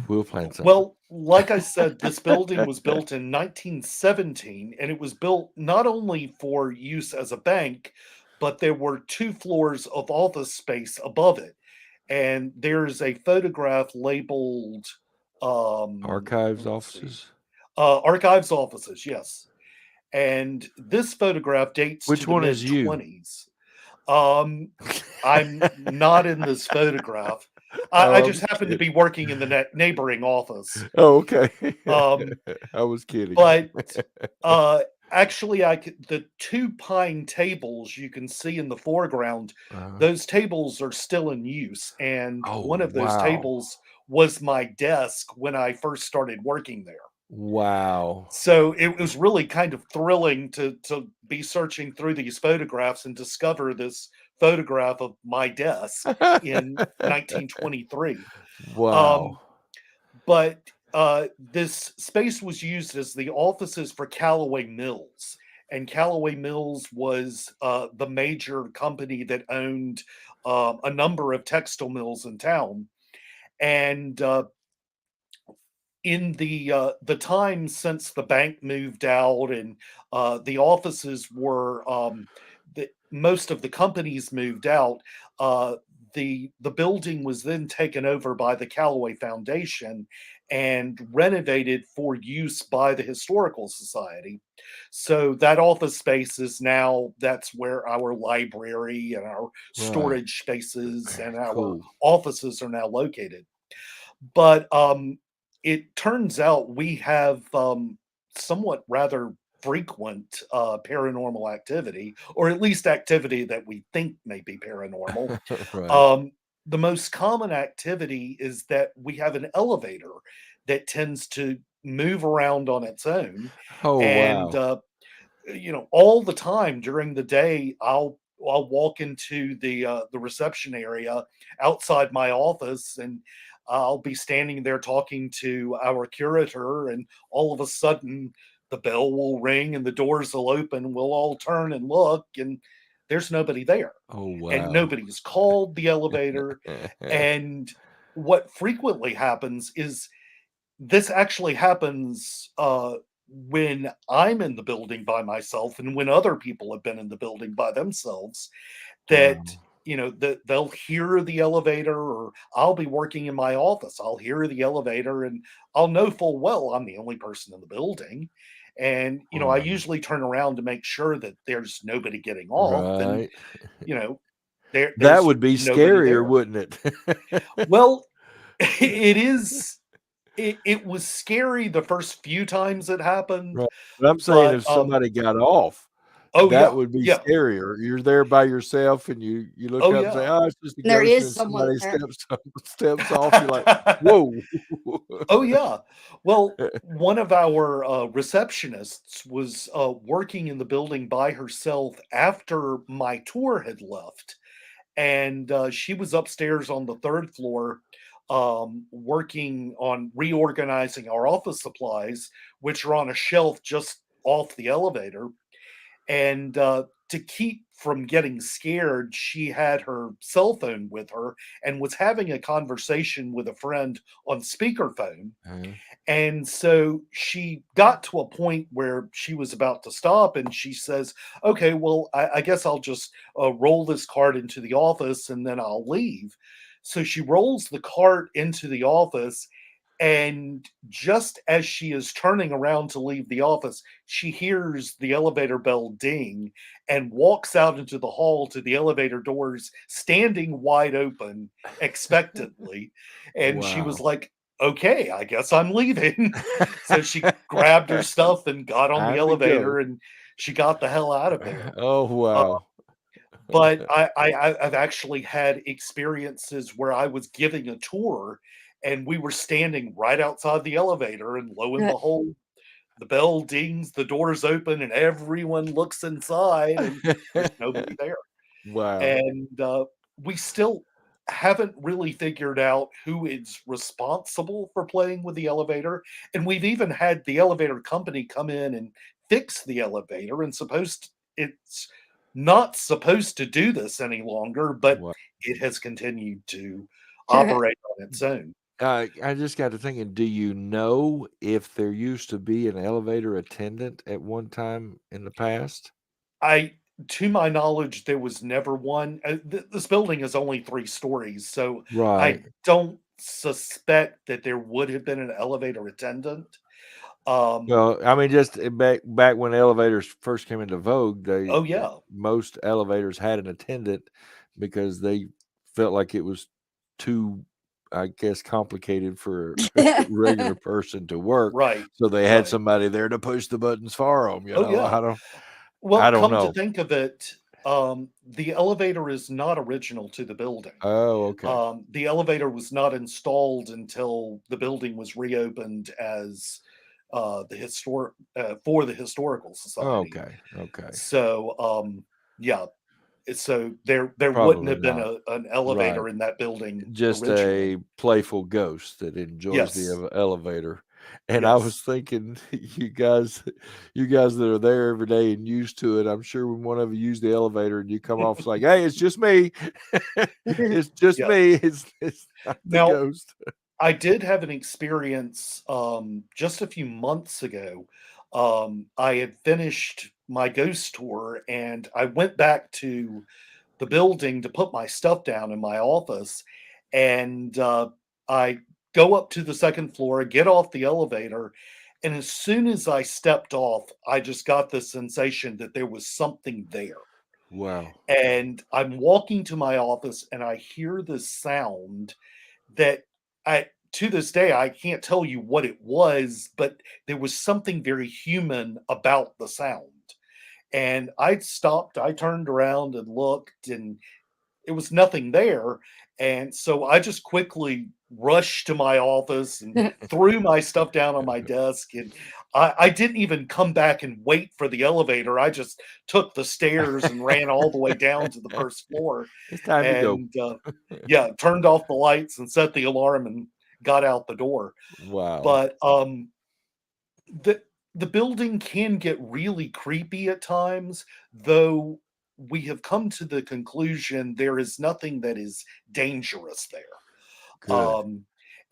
We'll plan something. Well, like I said, this building was built in 1917, and it was built not only for use as a bank, but there were 2 floors of office space above it. And there's a photograph labeled Archives let's see. offices. Archives offices, yes. And this photograph dates Which to the one is you? mid-20s. I'm not in this photograph. I I'm just happen to kidding. be working in the neighboring office. Oh, okay. I was kidding. But actually, the 2 pine tables you can see in the foreground, those tables are still in use. And one of those wow. tables was my desk when I first started working there. Wow. So it was really kind of thrilling to be searching through these photographs and discover this photograph of my desk in 1923. Wow. But this space was used as the offices for Callaway Mills. And Callaway Mills was the major company that owned a number of textile mills in town. And in the time since the bank moved out and the offices were most of the companies moved out, the building was then taken over by the Callaway Foundation and renovated for use by the Historical Society. So that office space is now, that's where our library and our storage spaces and our offices are now located. But it turns out we have somewhat rather frequent paranormal activity, or at least activity that we think may be paranormal. Right. The most common activity is that we have an elevator that tends to move around on its own. Oh, And wow. all the time during the day, I'll walk into the reception area outside my office, and I'll be standing there talking to our curator, and all of a sudden the bell will ring and the doors will open. We'll all turn and look, and there's nobody there. Oh, wow. And nobody's called the elevator. And what frequently happens is this actually happens when I'm in the building by myself, and when other people have been in the building by themselves, that that they'll hear the elevator, or I'll be working in my office, I'll hear the elevator, and I'll know full well I'm the only person in the building. And I usually turn around to make sure that there's nobody getting off. Right. And there's that would be nobody scarier, there. wouldn't it? Well, it is. It was scary the first few times it happened, Right. But I'm saying but if somebody got off, oh that yeah, would be yeah, scarier. You're there by yourself and you look oh up and say, yeah. "Oh, it's just a There ghost," is and someone somebody there. steps off. You're like, "Whoa!" Oh yeah. Well, one of our receptionists was working in the building by herself after my tour had left, and she was upstairs on the third floor, working on reorganizing our office supplies, which are on a shelf just off the elevator. And to keep from getting scared, she had her cell phone with her and was having a conversation with a friend on speakerphone. Uh, And so she got to a point where she was about to stop, and she says, "Okay, well, I guess I'll just roll this cart into the office and then I'll leave." So she rolls the cart into the office, and just as she is turning around to leave the office, she hears the elevator bell ding and walks out into the hall to the elevator doors, standing wide open, expectantly. And she was wow. like, "Okay, I guess I'm leaving." So she grabbed her stuff and got on the Time to go. elevator, and she got the hell out of there. Oh, Uh, wow. but I've actually had experiences where I was giving a tour and we were standing right outside the elevator, and lo and behold, the bell dings, the doors open, and everyone looks inside, and there's nobody there. Wow. And we still haven't really figured out who is responsible for playing with the elevator. And we've even had the elevator company come in and fix the elevator, and it's not supposed to do this any longer, but Wow. it has continued to operate on its own. I just got to thinking, do you know if there used to be an elevator attendant at one time in the past? I To my knowledge, there was never one. This building is only 3 stories, so I Right. don't suspect that there would have been an elevator attendant. Um, Well, I mean, just back when elevators first came into vogue, oh, yeah. most elevators had an attendant because they felt like it was too, I guess, complicated for a regular person to work. Right, So they had right. somebody there to push the buttons for them. Oh, yeah. I Well, don't come to know. think of it, the elevator is not original to the building. Oh, okay. The elevator was not installed until the building was reopened as for the historical society. Okay. Okay. So, yeah, so there wouldn't Probably have been not. an Right. elevator in that building Just originally. a playful ghost that enjoys the Yes, elevator. And I was yes. thinking, you guys that are there every day and used to it, I'm sure when one of you use the elevator and you come off, it's like, "Hey, it's just me. It's just Yeah. me. It's not the Now, ghost." I did have an experience just a few months ago. I had finished my ghost tour and I went back to the building to put my stuff down in my office. And I go up to the second floor, get off the elevator. And as soon as I stepped off, I just got the sensation that there was something there. Wow. And I'm walking to my office and I hear this sound that I to this day I can't tell you what it was, but there was something very human about the sound. And I stopped, I turned around and looked, and it was nothing there. And so I just quickly rushed to my office and threw my stuff down on my desk. And I didn't even come back and wait for the elevator. I just took the stairs and ran all the way down to the first floor. It's time to go. And yeah, turned off the lights and set the alarm and got out the door. Wow. But the the building can get really creepy at times, though we have come to the conclusion there is nothing that is dangerous there. Good.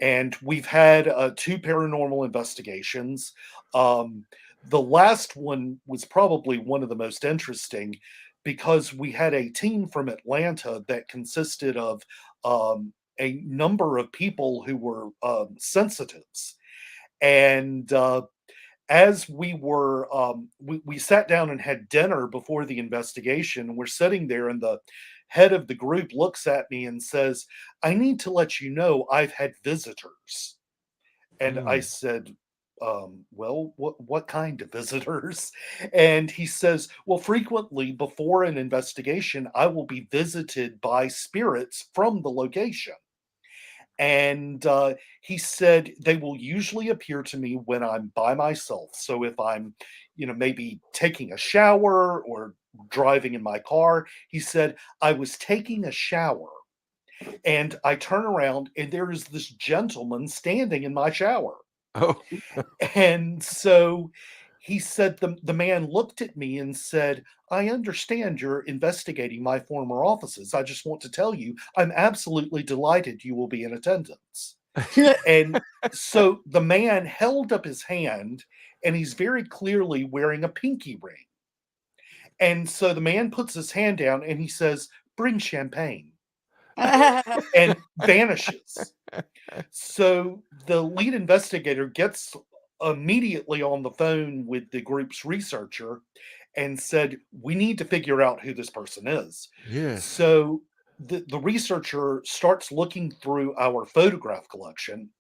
And we've had 2 paranormal investigations. Um, the last one was probably one of the most interesting because we had a team from Atlanta that consisted of a number of people who were sensitives. And as we sat down and had dinner before the investigation, and we're sitting there, and the head of the group looks at me and says, "I need to let you know I've had visitors." And I said, "Well, what kind of visitors?" And he says, "Well, frequently before an investigation, I will be visited by spirits from the location." And he said they will usually appear to me when I'm by myself. So if I'm, maybe taking a shower or driving in my car, he said, I was taking a shower and I turn around and there is this gentleman standing in my shower. Oh, And so he said, the man looked at me and said, I understand you're investigating my former offices. I just want to tell you, I'm absolutely delighted you will be in attendance. And so the man held up his hand and he's very clearly wearing a pinky ring. And so the man puts his hand down and he says, bring champagne, and vanishes. So the lead investigator gets immediately on the phone with the group's researcher and said, we need to figure out who this person is. yes. So the researcher starts looking through our photograph collection.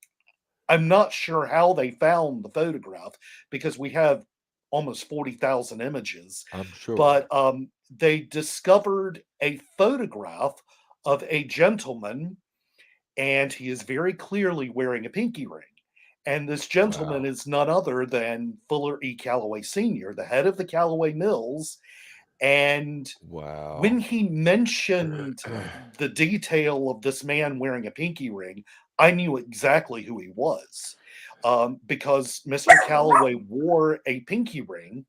I'm not sure how they found the photograph because we have almost 40,000 images, I'm sure. but they discovered a photograph of a gentleman, and he is very clearly wearing a pinky ring. And this gentleman is none other than Fuller E. Calloway Sr., the head of the Calloway Mills. And when he mentioned the detail of this man wearing a pinky ring, I knew exactly who he was, because Mr. Calloway wore a pinky ring,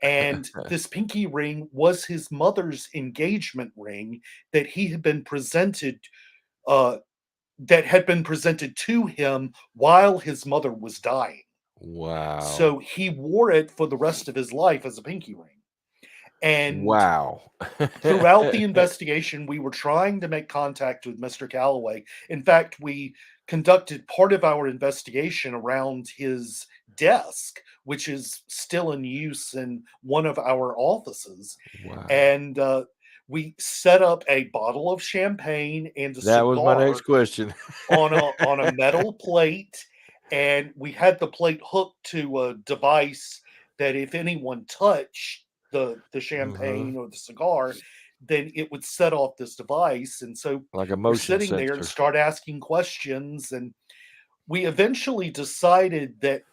and this pinky ring was his mother's engagement ring that he had been presented that had been presented to him while his mother was dying. Wow. So he wore it for the rest of his life as a pinky ring. And throughout the investigation, we were trying to make contact with Mr. Calloway. In fact, we conducted part of our investigation around his desk, which is still in use in one of our offices. Wow. And we set up a bottle of champagne and a That cigar was my next question. on a metal plate, and we had the plate hooked to a device that if anyone touched the champagne or the cigar, then it would set off this device. And so like a we're motion sitting sensor. there and start asking questions, and we eventually decided that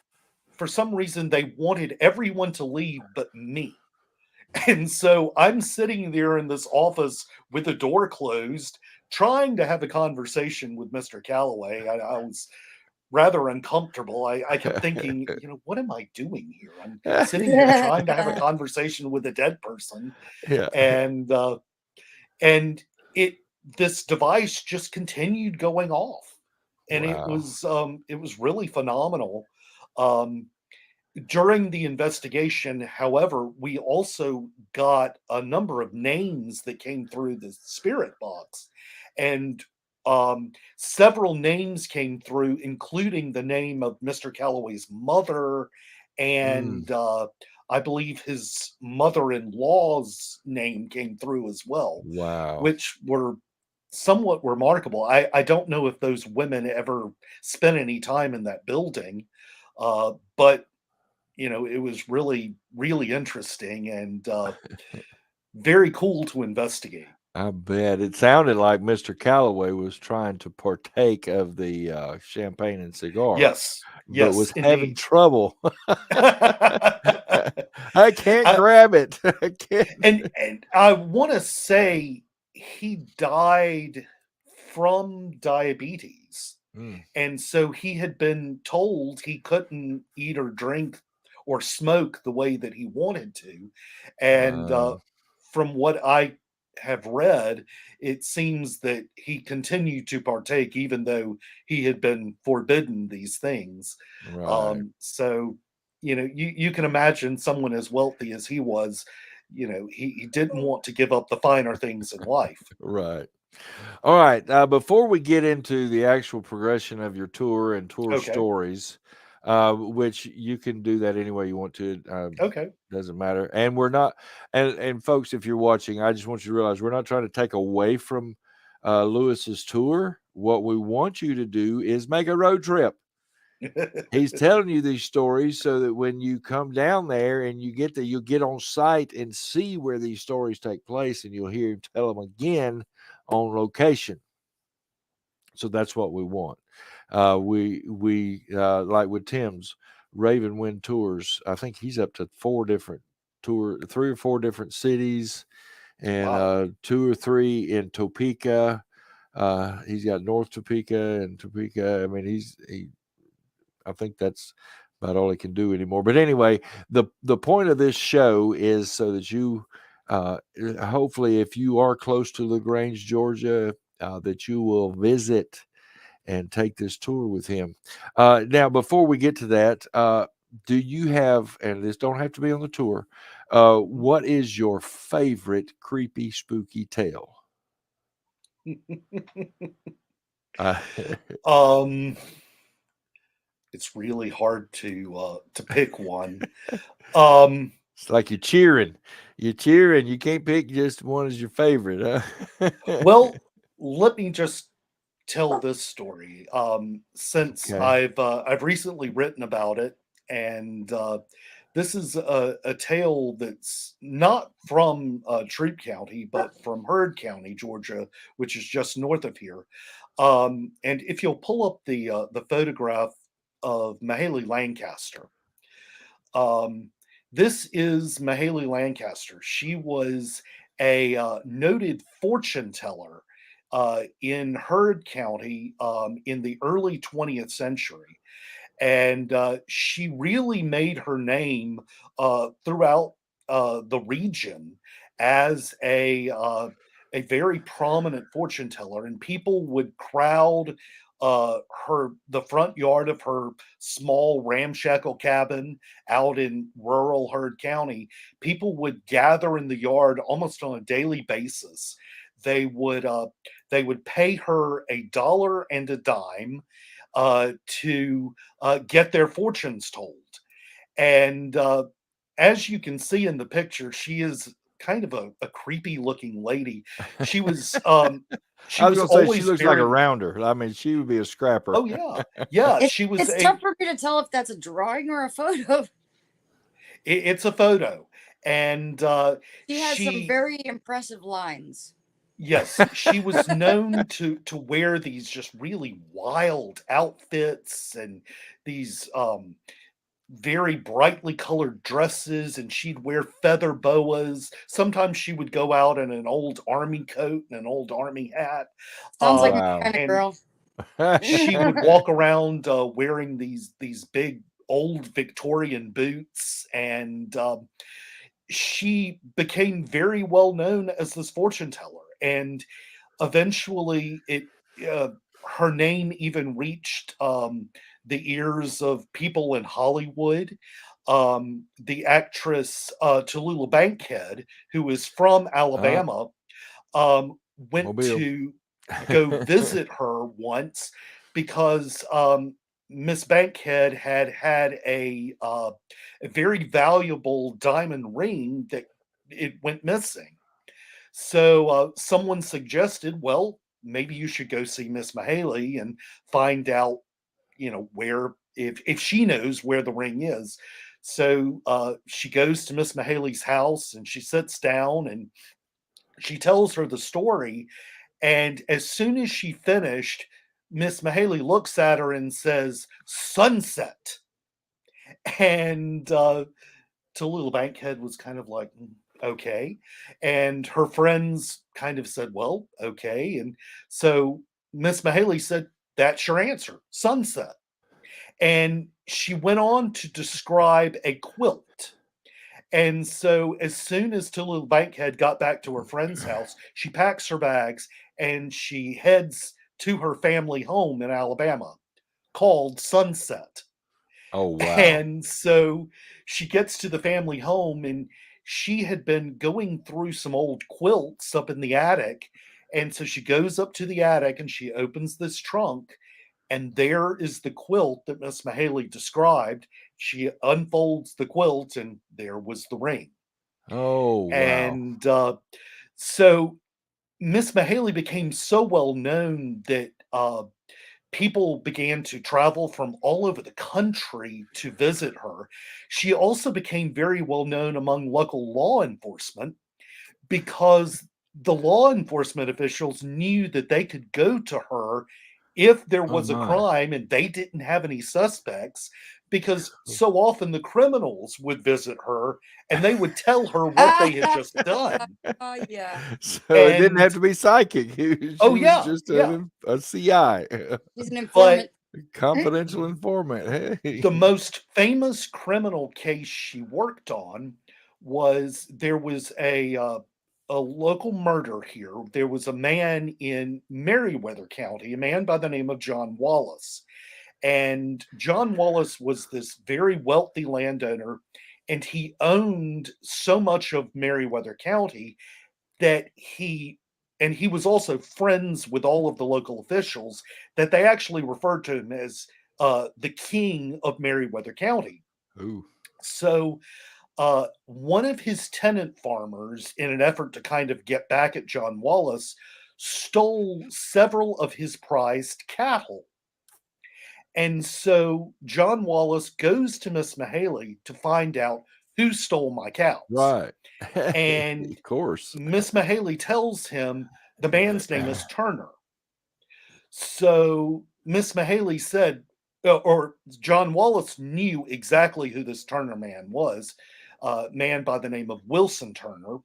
for some reason they wanted everyone to leave but me. And so I'm sitting there in this office with the door closed, trying to have a conversation with Mr. Calloway. I was rather uncomfortable. I kept thinking, what am I doing here? I'm sitting here trying to have a conversation with a dead person. Yeah. And this device just continued going off. And it was really phenomenal. During the investigation, however, we also got a number of names that came through the spirit box, and several names came through, including the name of Mr. Calloway's mother, and I believe his mother-in-law's name came through as well. Wow. Which were somewhat remarkable. I don't know if those women ever spent any time in that building, but it was really, really interesting and very cool to investigate. I bet. It sounded like Mr. Calloway was trying to partake of the champagne and cigar. Yes. But was indeed. having trouble. I can't grab it. I can't. And I want to say he died from diabetes. And so he had been told he couldn't eat or drink or smoke the way that he wanted to. And from what I have read, it seems that he continued to partake even though he had been forbidden these things. Right. So, you can imagine someone as wealthy as he was, he didn't want to give up the finer things in life. Right. All right. Before we get into the actual progression of your tour and tour stories, which you can do that any way you want to. Okay. Doesn't matter. And we're not, and folks, if you're watching, I just want you to realize we're not trying to take away from Lewis's tour. What we want you to do is make a road trip. He's telling you these stories so that when you come down there and you get there, you'll get on site and see where these stories take place, and you'll hear him tell them again on location. So that's what we want. We like with Tim's Raven Wind Tours. I think he's up to 3 or 4 different cities, and Wow. 2 or 3 in Topeka. He's got North Topeka and Topeka. I mean, I think that's about all he can do anymore. But anyway, the point of this show is so that you, hopefully, if you are close to LaGrange, Georgia, that you will visit and take this tour with him. Now, before we get to that, do you have, and this don't have to be on the tour, what is your favorite creepy, spooky tale? um, it's really hard to pick one. It's like you're cheering. You're cheering. You can't pick just one as your favorite, huh? Well, let me just tell this story. Since Okay. I've recently written about it, and this is a tale that's not from Troup County, but from Heard County, Georgia, which is just north of here. And if you'll pull up the photograph of Mahali Lancaster, um, this is Mahali Lancaster. She was a noted fortune teller in Heard County in the early 20th century. And she really made her name throughout the region as a very prominent fortune teller, and people would crowd the front yard of her small ramshackle cabin out in rural Heard County. People would gather in the yard almost on a daily basis. They would pay her $1 and a dime to get their fortunes told. And as you can see in the picture, she is kind of a creepy looking lady. She was she I was was gonna say she always looks like a very. rounder. I mean, she would be a scrapper. Oh yeah, yeah. It's She was it's a. tough for me to tell if that's a drawing or a photo. It's a photo, and She has some she. very impressive lines. Yes, she was known to wear these just really wild outfits and these very brightly colored dresses, and she'd wear feather boas. Sometimes she would go out in an old army coat and an old army hat. Sounds like my Wow. kind of And girl. she would walk around wearing these big old Victorian boots, and she became very well known as this fortune teller. And eventually, it uh, her name even reached the ears of people in Hollywood. The actress Tallulah Bankhead, who is from uh, Alabama, went Mobile. to go visit her once because Miss Bankhead had a very valuable diamond ring that it went missing. So someone suggested, well, maybe you should go see Miss Mahaley and find out, where if she knows where the ring is. So she goes to Miss Mahaley's house and she sits down and she tells her the story. And as soon as she finished, Miss Mahaley looks at her and says, "Sunset." And Tallulah Bankhead was kind of like, okay. And her friends kind of said, well, okay. And so Miss Mahaley said, that's your answer, sunset. And she went on to describe a quilt. And so as soon as Tallulah Bankhead got back to her friend's house, she packs her bags and she heads to her family home in Alabama called Sunset. Oh wow. And so she gets to the family home and she had been going through some old quilts up in the attic. And so she goes up to the attic and she opens this trunk And there is the quilt that Miss Mahali described. She unfolds the quilt, and there was the ring. Oh, wow. And so Miss Mahali became so well known that people began to travel from all over the country to visit her. She also became very well known among local law enforcement because the law enforcement officials knew that they could go to her if there Oh, was a my. crime and they didn't have any suspects, because so often the criminals would visit her and they would tell her what they had just done. Oh yeah. So it didn't have And to be psychic. She oh was yeah, just yeah. a CI, She's an But informant. confidential informant. Hey. the most famous criminal case she worked on was there was a local murder here. There was a man in Meriwether County, a man by the name of John Wallace. And John Wallace was this very wealthy landowner, and he owned so much of Meriwether County that he was also friends with all of the local officials, that they actually referred to him as the king of Meriwether County. Ooh. So one of his tenant farmers, in an effort to kind of get back at John Wallace, stole several of his prized cattle. And so John Wallace goes to Miss Mahali to find out who stole my cows. Right. And of course. Miss Mahali tells him the man's name is Turner. So Miss Mahali said, or John Wallace knew exactly who this Turner man was, a man by the name of Wilson Turner.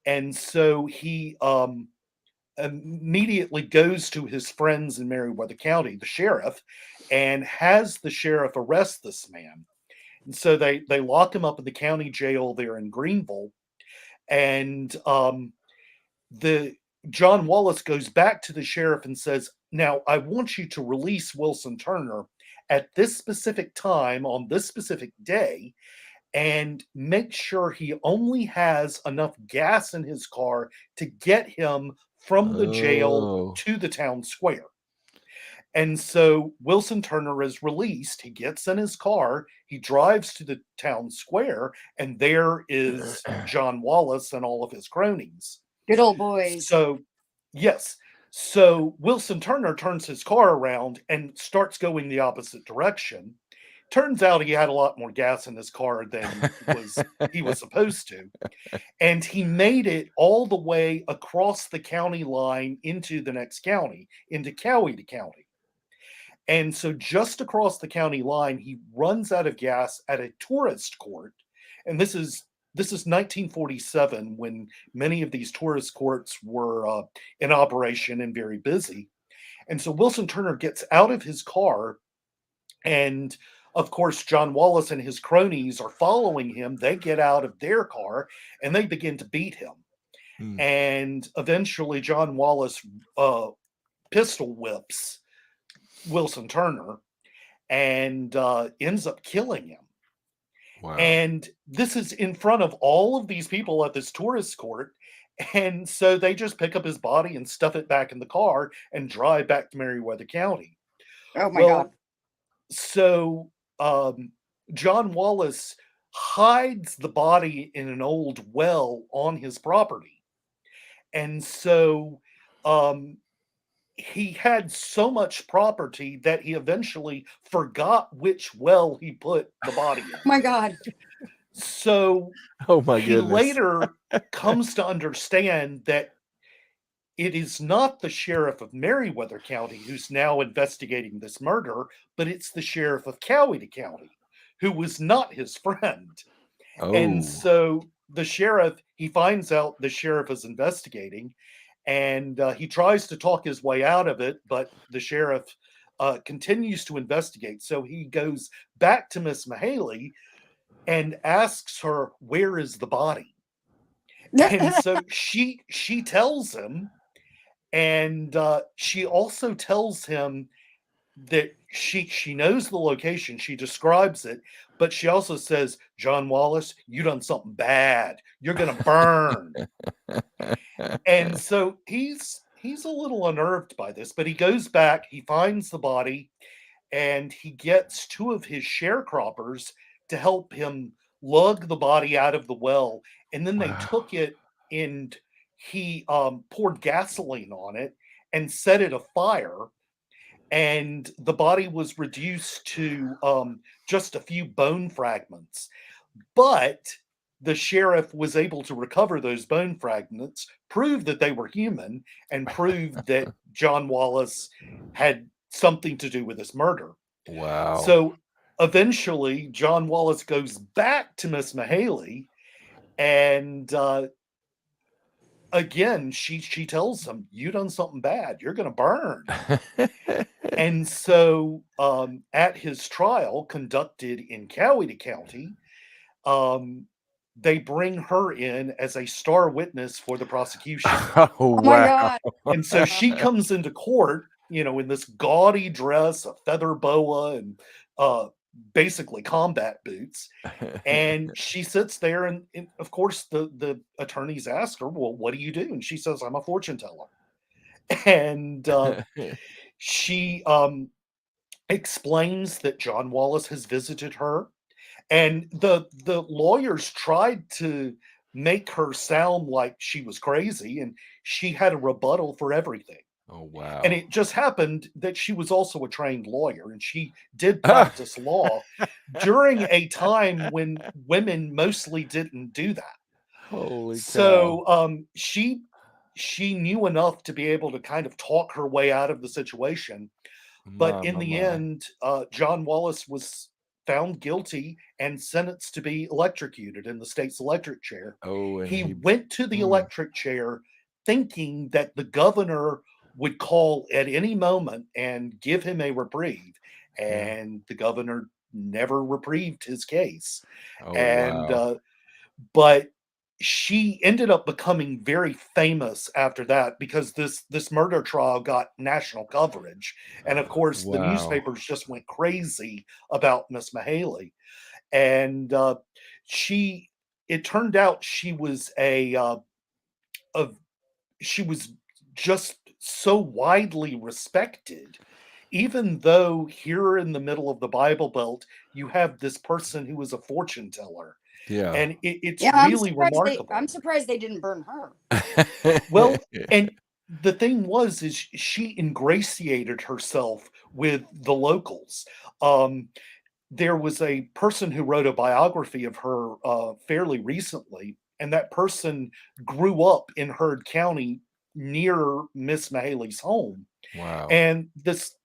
And so he immediately goes to his friends in Meriwether County, the sheriff, and has the sheriff arrest this man. And so they lock him up in the county jail there in Greenville. And the John Wallace goes back to the sheriff and says, "Now I want you to release Wilson Turner at this specific time on this specific day, and make sure he only has enough gas in his car to get him from the jail to the town square." And so Wilson Turner is released. He gets in his car, he drives to the town square, and there is John Wallace and all of his cronies. Good old boys. So, yes. So Wilson Turner turns his car around and starts going the opposite direction. Turns out he had a lot more gas in his car than he was supposed to. And he made it all the way across the county line into the next county, into Coweta County. And so just across the county line, he runs out of gas at a tourist court. And this is 1947, when many of these tourist courts were in operation and very busy. And so Wilson Turner gets out of his car, and of course, John Wallace and his cronies are following him. They get out of their car and they begin to beat him. And eventually John Wallace pistol whips Wilson Turner and ends up killing him. Wow. And this is in front of all of these people at this tourist court. And so they just pick up his body and stuff it back in the car and drive back to Meriwether County. Oh my God. So John Wallace hides the body in an old well on his property. And so he had so much property that he eventually forgot which well he put the body in. Oh my God. So oh my he goodness. later comes to understand that it is not the sheriff of Meriwether County who's now investigating this murder, but it's the sheriff of Coweta County, who was not his friend. Oh. And so the sheriff, he finds out the sheriff is investigating, and he tries to talk his way out of it, but the sheriff continues to investigate. So he goes back to Miss Mahali and asks her, "Where is the body?" And so she tells him, and she also tells him that she knows the location. She describes it, but she also says, "John Wallace, you done something bad. You're gonna burn." And so he's he's a little unnerved by this, but he goes back, he finds the body, and he gets two of his sharecroppers to help him lug the body out of the well. And then they Wow. took it and he poured gasoline on it and set it afire. And the body was reduced to just a few bone fragments. But the sheriff was able to recover those bone fragments, prove that they were human, and prove that John Wallace had something to do with this murder. Wow. So eventually, John Wallace goes back to Miss Mahali, and again, she tells him, "You done something bad. You're going to burn." And so, at his trial conducted in Coweta County, they bring her in as a star witness for the prosecution. Oh, Oh my wow. God. And so she comes into court, you know, in this gaudy dress, a feather boa, and basically combat boots. And she sits there, and of course, the attorneys ask her, "Well, what do you do?" And she says, "I'm a fortune teller." And she explains that John Wallace has visited her, and the lawyers tried to make her sound like she was crazy, and she had a rebuttal for everything. Oh, wow. And it just happened that she was also a trained lawyer, and she did practice law during a time when women mostly didn't do that. Holy cow. So she knew enough to be able to kind of talk her way out of the situation. But My, in my, the my. end, John Wallace was found guilty and sentenced to be electrocuted in the state's electric chair. Oh, and He went to the Mm. electric chair thinking that the governor would call at any moment and give him a reprieve. Yeah. And the governor never reprieved his case. Oh, And wow. but she ended up becoming very famous after that because this murder trial got national coverage, and of course the Wow. newspapers just went crazy about Miss Mahali. And she it turned out she was she was just so widely respected, even though here in the middle of the Bible Belt you have this person who is a fortune teller. Yeah. And it's Yeah, really remarkable. I'm surprised they didn't burn her. Well, and the thing was is she ingratiated herself with the locals. There was a person who wrote a biography of her fairly recently, and that person grew up in Heard County near Miss Mahali's home. Wow. And this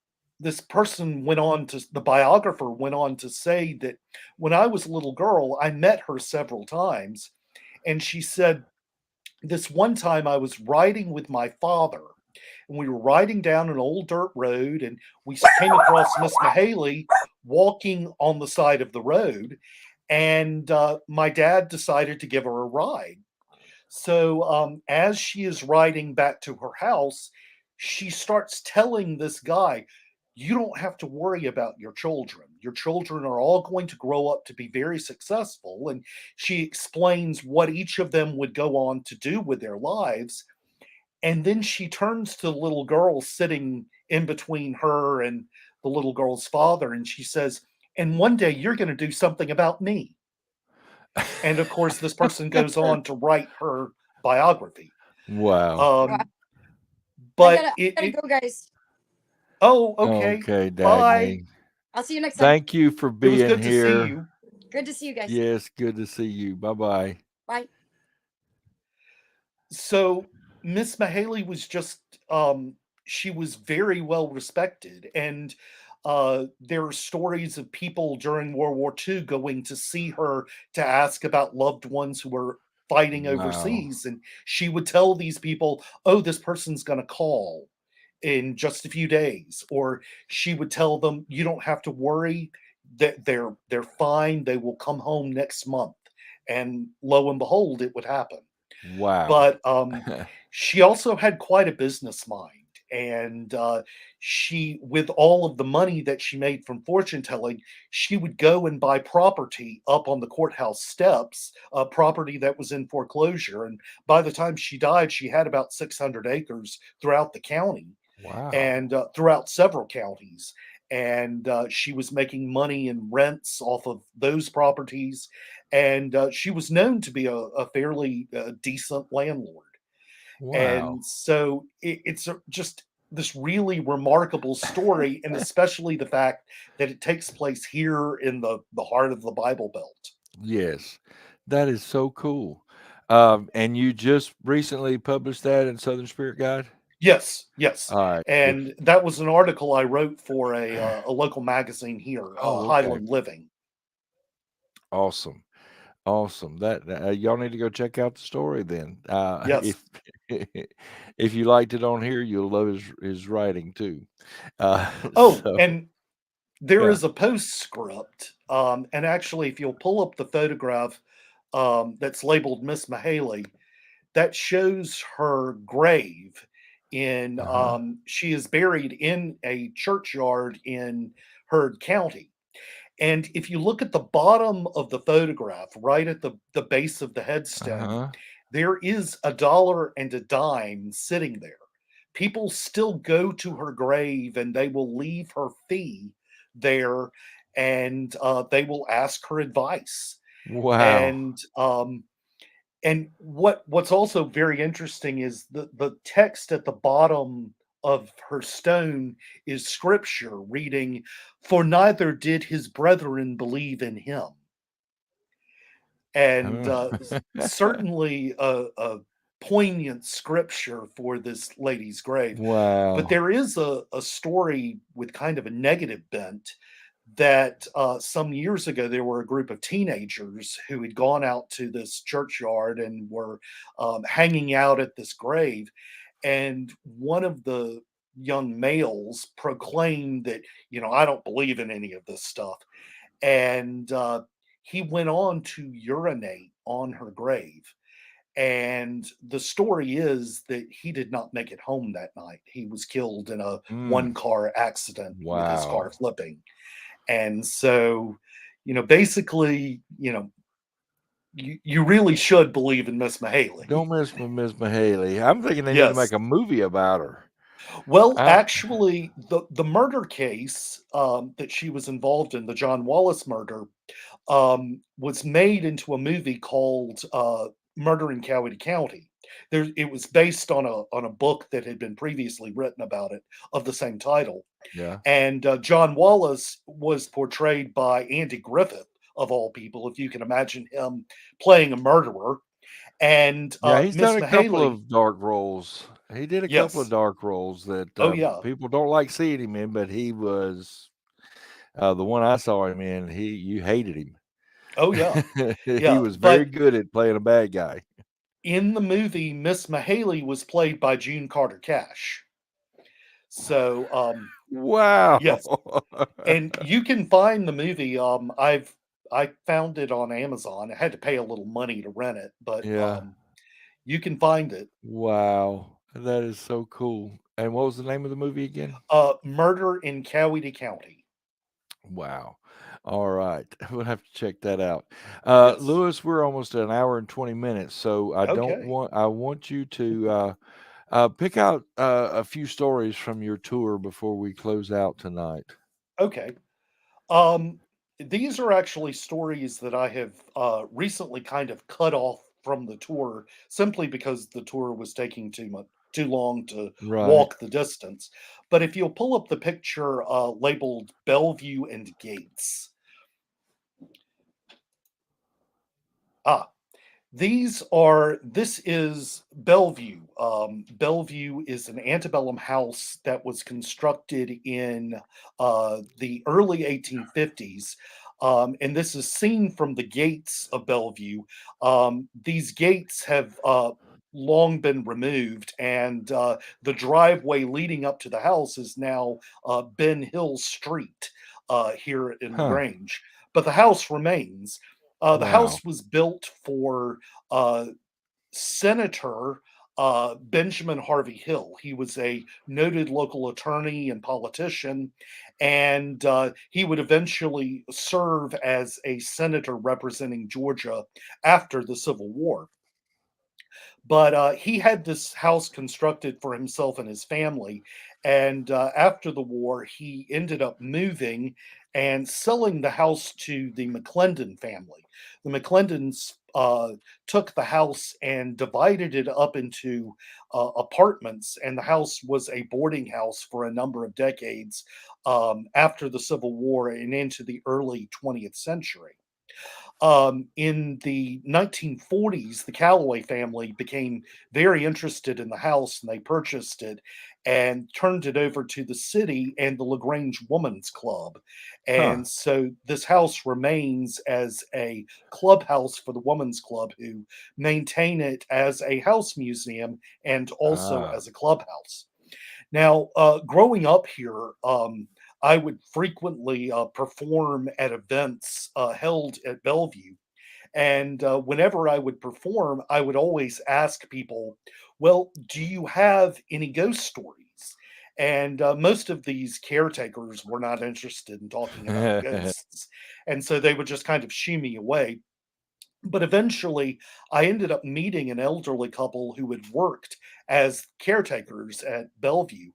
person went on to the biographer went on to say that when I was a little girl, I met her several times, and she said, this one time I was riding with my father, and we were riding down an old dirt road, and we came across Miss Mahali walking on the side of the road, and my dad decided to give her a ride. So as she is riding back to her house, she starts telling this guy, "You don't have to worry about your children. Your children are all going to grow up to be very successful." And she explains what each of them would go on to do with their lives. And then she turns to the little girl sitting in between her and the little girl's father, and she says, "And one day you're going to do something about me." And of course, this person goes on to write her biography. Wow. Wow. But I gotta go, guys. Oh, okay. Okay, Bye. Dagny. I'll see you next time. Thank you for It was being good to see here. you. Good to see you guys. Yes, good to see you. Bye-bye. Bye. So Miss Mahali was just she was very well respected, and there are stories of people during World War II going to see her to ask about loved ones who were fighting Wow. overseas, and she would tell these people, "Oh, this person's going to call in just a few days," or she would tell them, "You don't have to worry, that they're fine, they will come home next month." And lo and behold, it would happen. Wow. But she also had quite a business mind, and she, with all of the money that she made from fortune telling, she would go and buy property up on the courthouse steps, property that was in foreclosure. And by the time she died, she had about 600 acres throughout the county Wow. and throughout several counties. And she was making money in rents off of those properties. And she was known to be a fairly decent landlord. Wow. And so it's just this really remarkable story, and especially the fact that it takes place here in the heart of the Bible Belt. Yes, that is so cool. And you just recently published that in Southern Spirit Guide? Yes, yes. All right. And that was an article I wrote for a local magazine here, Oh, okay. Highland Living. Awesome. Awesome. Y'all need to go check out the story then. Yes. If you liked it on here, you'll love his writing too. Oh, So and there yeah. is a postscript. And actually, if you'll pull up the photograph that's labeled Miss Mahali, that shows her grave in she is buried in a churchyard in Heard County. And if you look at the bottom of the photograph, right at the base of the headstone, there is a dollar and a dime sitting there. People still go to her grave and they will leave her fee there, and they will ask her advice. Wow. And what's also very interesting is the text at the bottom of her stone is scripture reading, "For neither did his brethren believe in him." And certainly a poignant scripture for this lady's grave. But Wow. there is a story with kind of a negative bent that some years ago there were a group of teenagers who had gone out to this churchyard and were hanging out at this grave. And one of the young males proclaimed that, I don't believe in any of this stuff. And he went on to urinate on her grave. And the story is that he did not make it home that night. He was killed in a one car accident with his car Wow. flipping. And so, basically, you really should believe in Miss Mahali. Don't mess with Miss Mahali. I'm thinking they need to make Yes. a movie about her. Well, I- actually, the murder case that she was involved in, the John Wallace murder, was made into a movie called Murder in Coweta County. It was based on a book that had been previously written about it of the same title. Yeah. And John Wallace was portrayed by Andy Griffith, of all people, if you can imagine him playing a murderer. And Yeah, he's Miss done a couple Mahali, of dark roles. He did a couple of yes. dark roles that Oh, yeah. people don't like seeing him in, but he was the one I saw him in. You hated him. Oh, yeah. He Yeah. was very But good at playing a bad guy. in the movie, Miss Mahali was played by June Carter Cash. So, Wow. yes. And you can find the movie. I found it on Amazon. I had to pay a little money to rent it, but Yeah. you can find it. Wow. That is so cool. And what was the name of the movie again? Murder in Coweta County. Wow. All right. We'll have to check that out. Yes. Lewis, we're almost at an hour and 20 minutes, so I Okay. want you to pick out a few stories from your tour before we close out tonight. Okay. These are actually stories that I have recently kind of cut off from the tour simply because the tour was taking too long to Right. walk the distance. But if you'll pull up the picture labeled Bellevue and Gates. This is Bellevue. Bellevue is an antebellum house that was constructed in the early 1850s. And this is seen from the gates of Bellevue. These gates have long been removed, and the driveway leading up to the house is now Ben Hill Street here in Huh. LaGrange. But the house remains. The Wow. house was built for Senator Benjamin Harvey Hill. He was a noted local attorney and politician, and he would eventually serve as a senator representing Georgia after the Civil War. But he had this house constructed for himself and his family. And after the war, he ended up moving and selling the house to the McClendon family. The McClendons took the house and divided it up into apartments, and the house was a boarding house for a number of decades after the Civil War and into the early 20th century. In the 1940s, the Calloway family became very interested in the house and they purchased it and turned it over to the city and the LaGrange Women's Club. Huh. And so this house remains as a clubhouse for the Women's Club, who maintain it as a house museum and also Ah. as a clubhouse. Now, growing up here, I would frequently perform at events held at Bellevue. And whenever I would perform, I would always ask people, well, do you have any ghost stories? And most of these caretakers were not interested in talking about ghosts. And so they would just kind of shoo me away. But eventually, I ended up meeting an elderly couple who had worked as caretakers at Bellevue,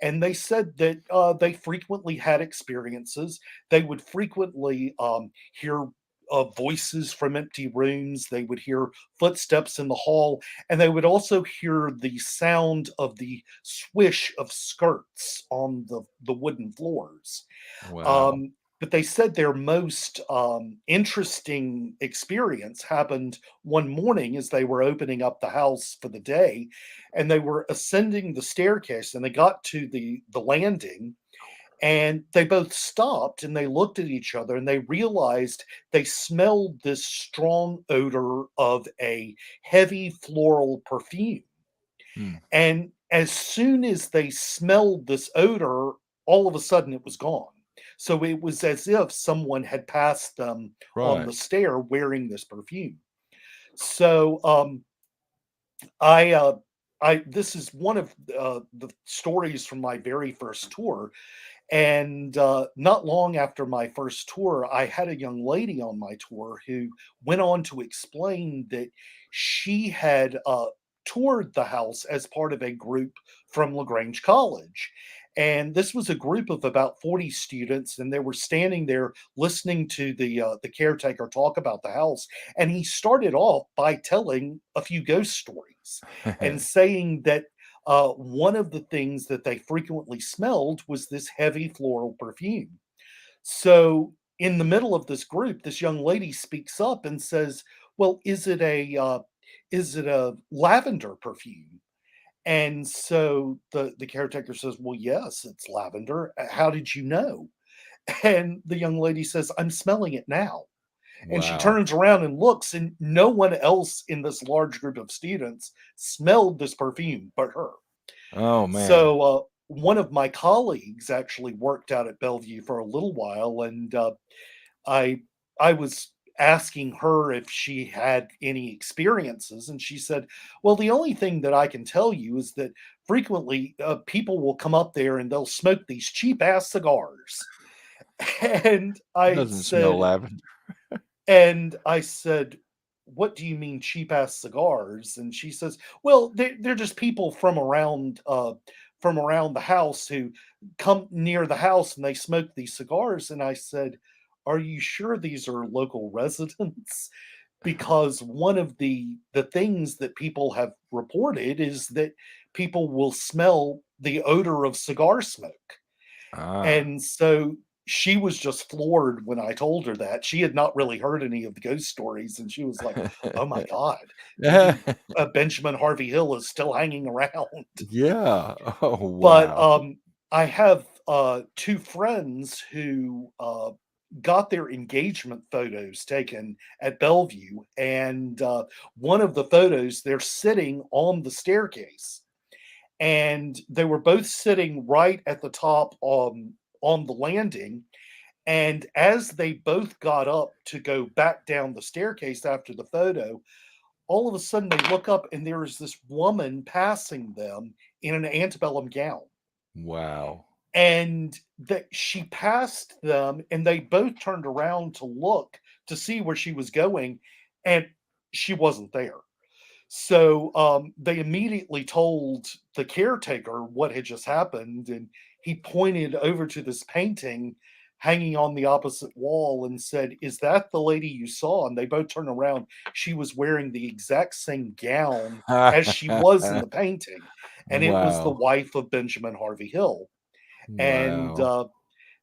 and they said that they frequently had experiences. They would frequently hear voices from empty rooms. They would hear footsteps in the hall, and they would also hear the sound of the swish of skirts on the wooden floors. Wow. Um, but they said their most interesting experience happened one morning as they were opening up the house for the day, and they were ascending the staircase, and they got to the landing, and they both stopped and they looked at each other and they realized they smelled this strong odor of a heavy floral perfume. Hmm. And as soon as they smelled this odor, all of a sudden it was gone. So it was as if someone had passed them on Right. the stair wearing this perfume. So I this is one of the stories from my very first tour. And not long after my first tour, I had a young lady on my tour who went on to explain that she had toured the house as part of a group from LaGrange College. And this was a group of about 40 students, and they were standing there listening to the caretaker talk about the house. And he started off by telling a few ghost stories and saying that one of the things that they frequently smelled was this heavy floral perfume. So, in the middle of this group, this young lady speaks up and says, "Well, is it a lavender perfume?" And so the caretaker says, "Well, yes, it's lavender. How did you know?" And the young lady says, "I'm smelling it now." And she Wow. turns around and looks, and no one else in this large group of students smelled this perfume but her. Oh man. So one of my colleagues actually worked out at Bellevue for a little while, and I I was asking her if she had any experiences, and she said, "Well, the only thing that I can tell you is that frequently people will come up there and they'll smoke these cheap ass cigars." And Doesn't smell lavender. I said, "What do you mean cheap ass cigars?" And she says, "Well, they're just people from around the house who come near the house and they smoke these cigars." And I said, "Are you sure these are local residents?" Because one of the things that people have reported is that people will smell the odor of cigar smoke. Ah. And so she was just floored when I told her that. She had not really heard any of the ghost stories, and she was like, "Oh my god, maybe Benjamin Harvey Hill is still hanging around." Yeah. Oh But wow. I have two friends who got their engagement photos taken at Bellevue, and one of the photos they're sitting on the staircase, and they were both sitting right at the top on the landing. And as they both got up to go back down the staircase after the photo, all of a sudden they look up and there is this woman passing them in an antebellum gown. Wow. And that she passed them and they both turned around to look to see where she was going, and she wasn't there. So they immediately told the caretaker what had just happened, and he pointed over to this painting hanging on the opposite wall and said, "Is that the lady you saw?" And they both turned around. She was wearing the exact same gown as she was in the painting, and it was the Wow. wife of Benjamin Harvey Hill. And Wow.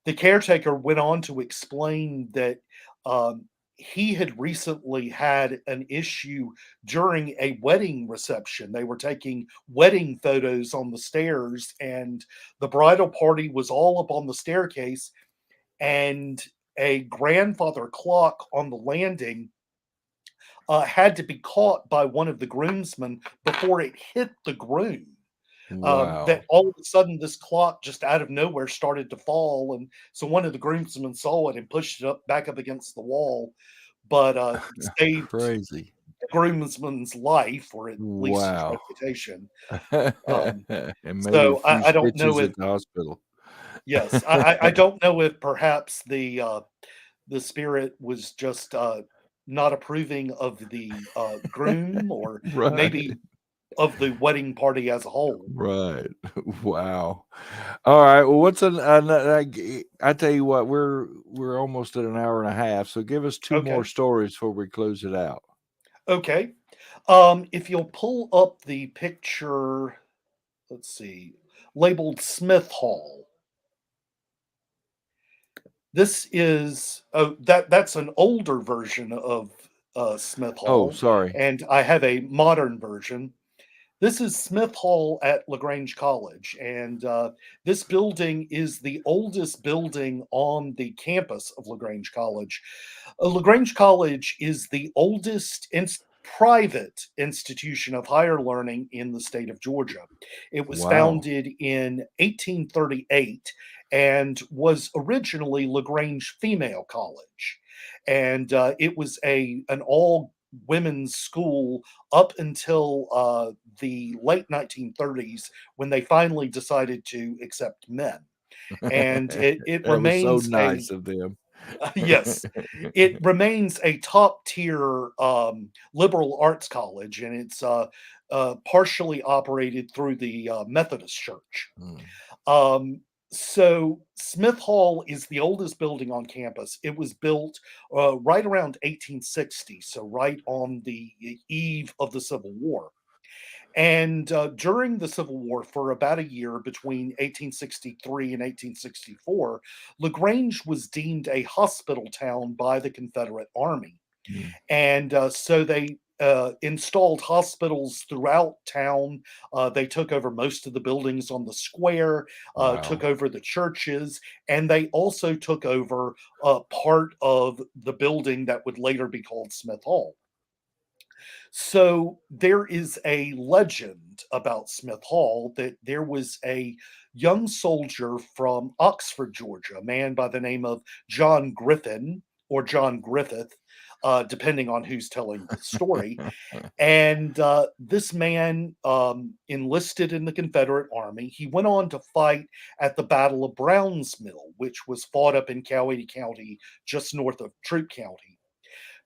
the caretaker went on to explain that um, he had recently had an issue during a wedding reception. They were taking wedding photos on the stairs, and the bridal party was all up on the staircase, and a grandfather clock on the landing had to be caught by one of the groomsmen before it hit the groom. That Wow. all of a sudden this clock just out of nowhere started to fall, and so one of the groomsmen saw it and pushed it up back up against the wall, but saved Crazy. the groomsman's life, or at least his Wow. reputation. Um, And maybe a so few I don't know stitches if at the hospital. yes, I don't know if perhaps the spirit was just not approving of the groom, or Right. maybe of the wedding party as a whole. Right. Wow. All right. Well, what's I tell you what, we're almost at an hour and a half, so give us two more Okay. stories before we close it out. Okay. If you'll pull up the picture, let's see, labeled Smith Hall. This is that's an older version of Smith Oh, Hall, sorry. and I have a modern version. This is Smith Hall at LaGrange College, and this building is the oldest building on the campus of LaGrange College. LaGrange College is the oldest private institution of higher learning in the state of Georgia. It was Wow. founded in 1838 and was originally LaGrange Female College. And it was an all women's school up until the late 1930s, when they finally decided to accept men. And it That was so remains a nice of them. yes, it remains a top tier liberal arts college, and it's partially operated through the Methodist Church. Mm. Um, so Smith Hall is the oldest building on campus. It was built right around 1860, so right on the eve of the Civil War. And during the Civil War, for about a year between 1863 and 1864, LaGrange was deemed a hospital town by the Confederate Army. Mm. And so they installed hospitals throughout town. They took over most of the buildings on the square, took Wow. over the churches, and they also took over part of the building that would later be called Smith Hall. So there is a legend about Smith Hall that there was a young soldier from Oxford, Georgia, a man by the name of John Griffin or John Griffith, depending on who's telling the story. And this man enlisted in the Confederate Army. He went on to fight at the Battle of Browns Mill, which was fought up in Coweta County, just north of Troup County.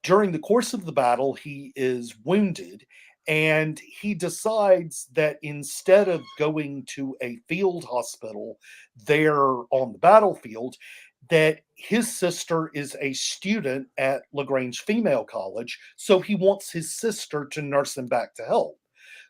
During the course of the battle, he is wounded, and he decides that instead of going to a field hospital there on the battlefield, that his sister is a student at LaGrange Female College, so he wants his sister to nurse him back to health.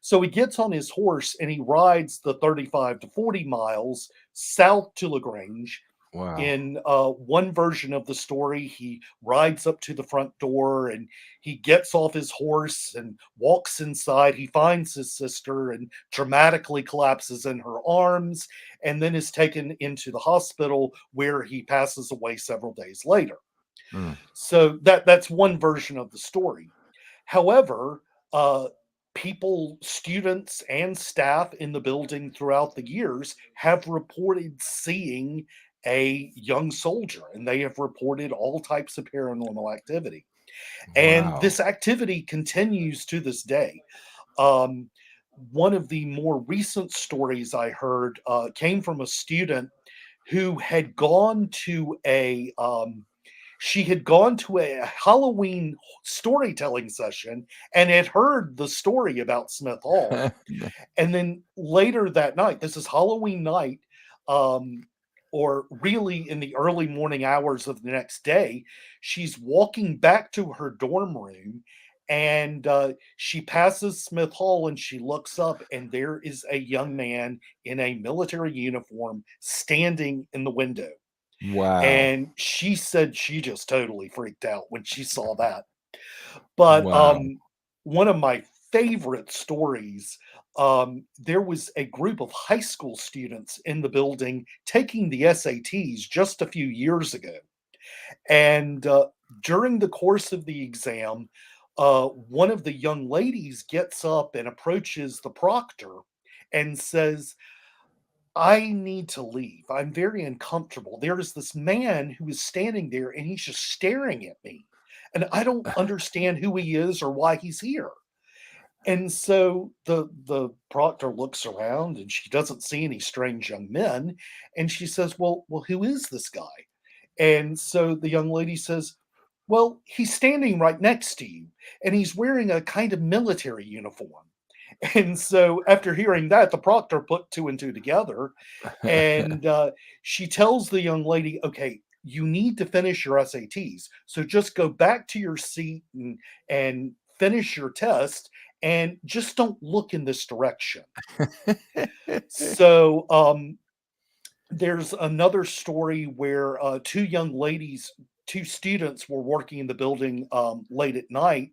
So he gets on his horse and he rides the 35 to 40 miles south to LaGrange. Wow. In one version of the story, he rides up to the front door and he gets off his horse and walks inside. He finds his sister and dramatically collapses in her arms, and then is taken into the hospital, where he passes away several days later. Mm. So that's one version of the story. However, people, students, and staff in the building throughout the years have reported seeing a young soldier, and they have reported all types of paranormal activity. And Wow. this activity continues to this day. Um, One of the more recent stories I heard came from a student who had gone to she had gone to a Halloween storytelling session and had heard the story about Smith Hall. And then later that night, this is Halloween night, um, or really in the early morning hours of the next day, she's walking back to her dorm room, and she passes Smith Hall and she looks up, and there is a young man in a military uniform standing in the window. Wow. And she said she just totally freaked out when she saw that. But Wow. one of my favorite stories, there was a group of high school students in the building taking the SATs just a few years ago. And during the course of the exam, one of the young ladies gets up and approaches the proctor and says, I need to leave. I'm very uncomfortable. There is this man who is standing there and he's just staring at me. And I don't understand who he is or why he's here. And so the proctor looks around and she doesn't see any strange young men. And she says, well, who is this guy? And so the young lady says, well, he's standing right next to you and he's wearing a kind of military uniform. And so after hearing that, the proctor put two and two together, and she tells the young lady, okay, you need to finish your SATs. So just go back to your seat and finish your test and just don't look in this direction. So there's another story where two students were working in the building late at night,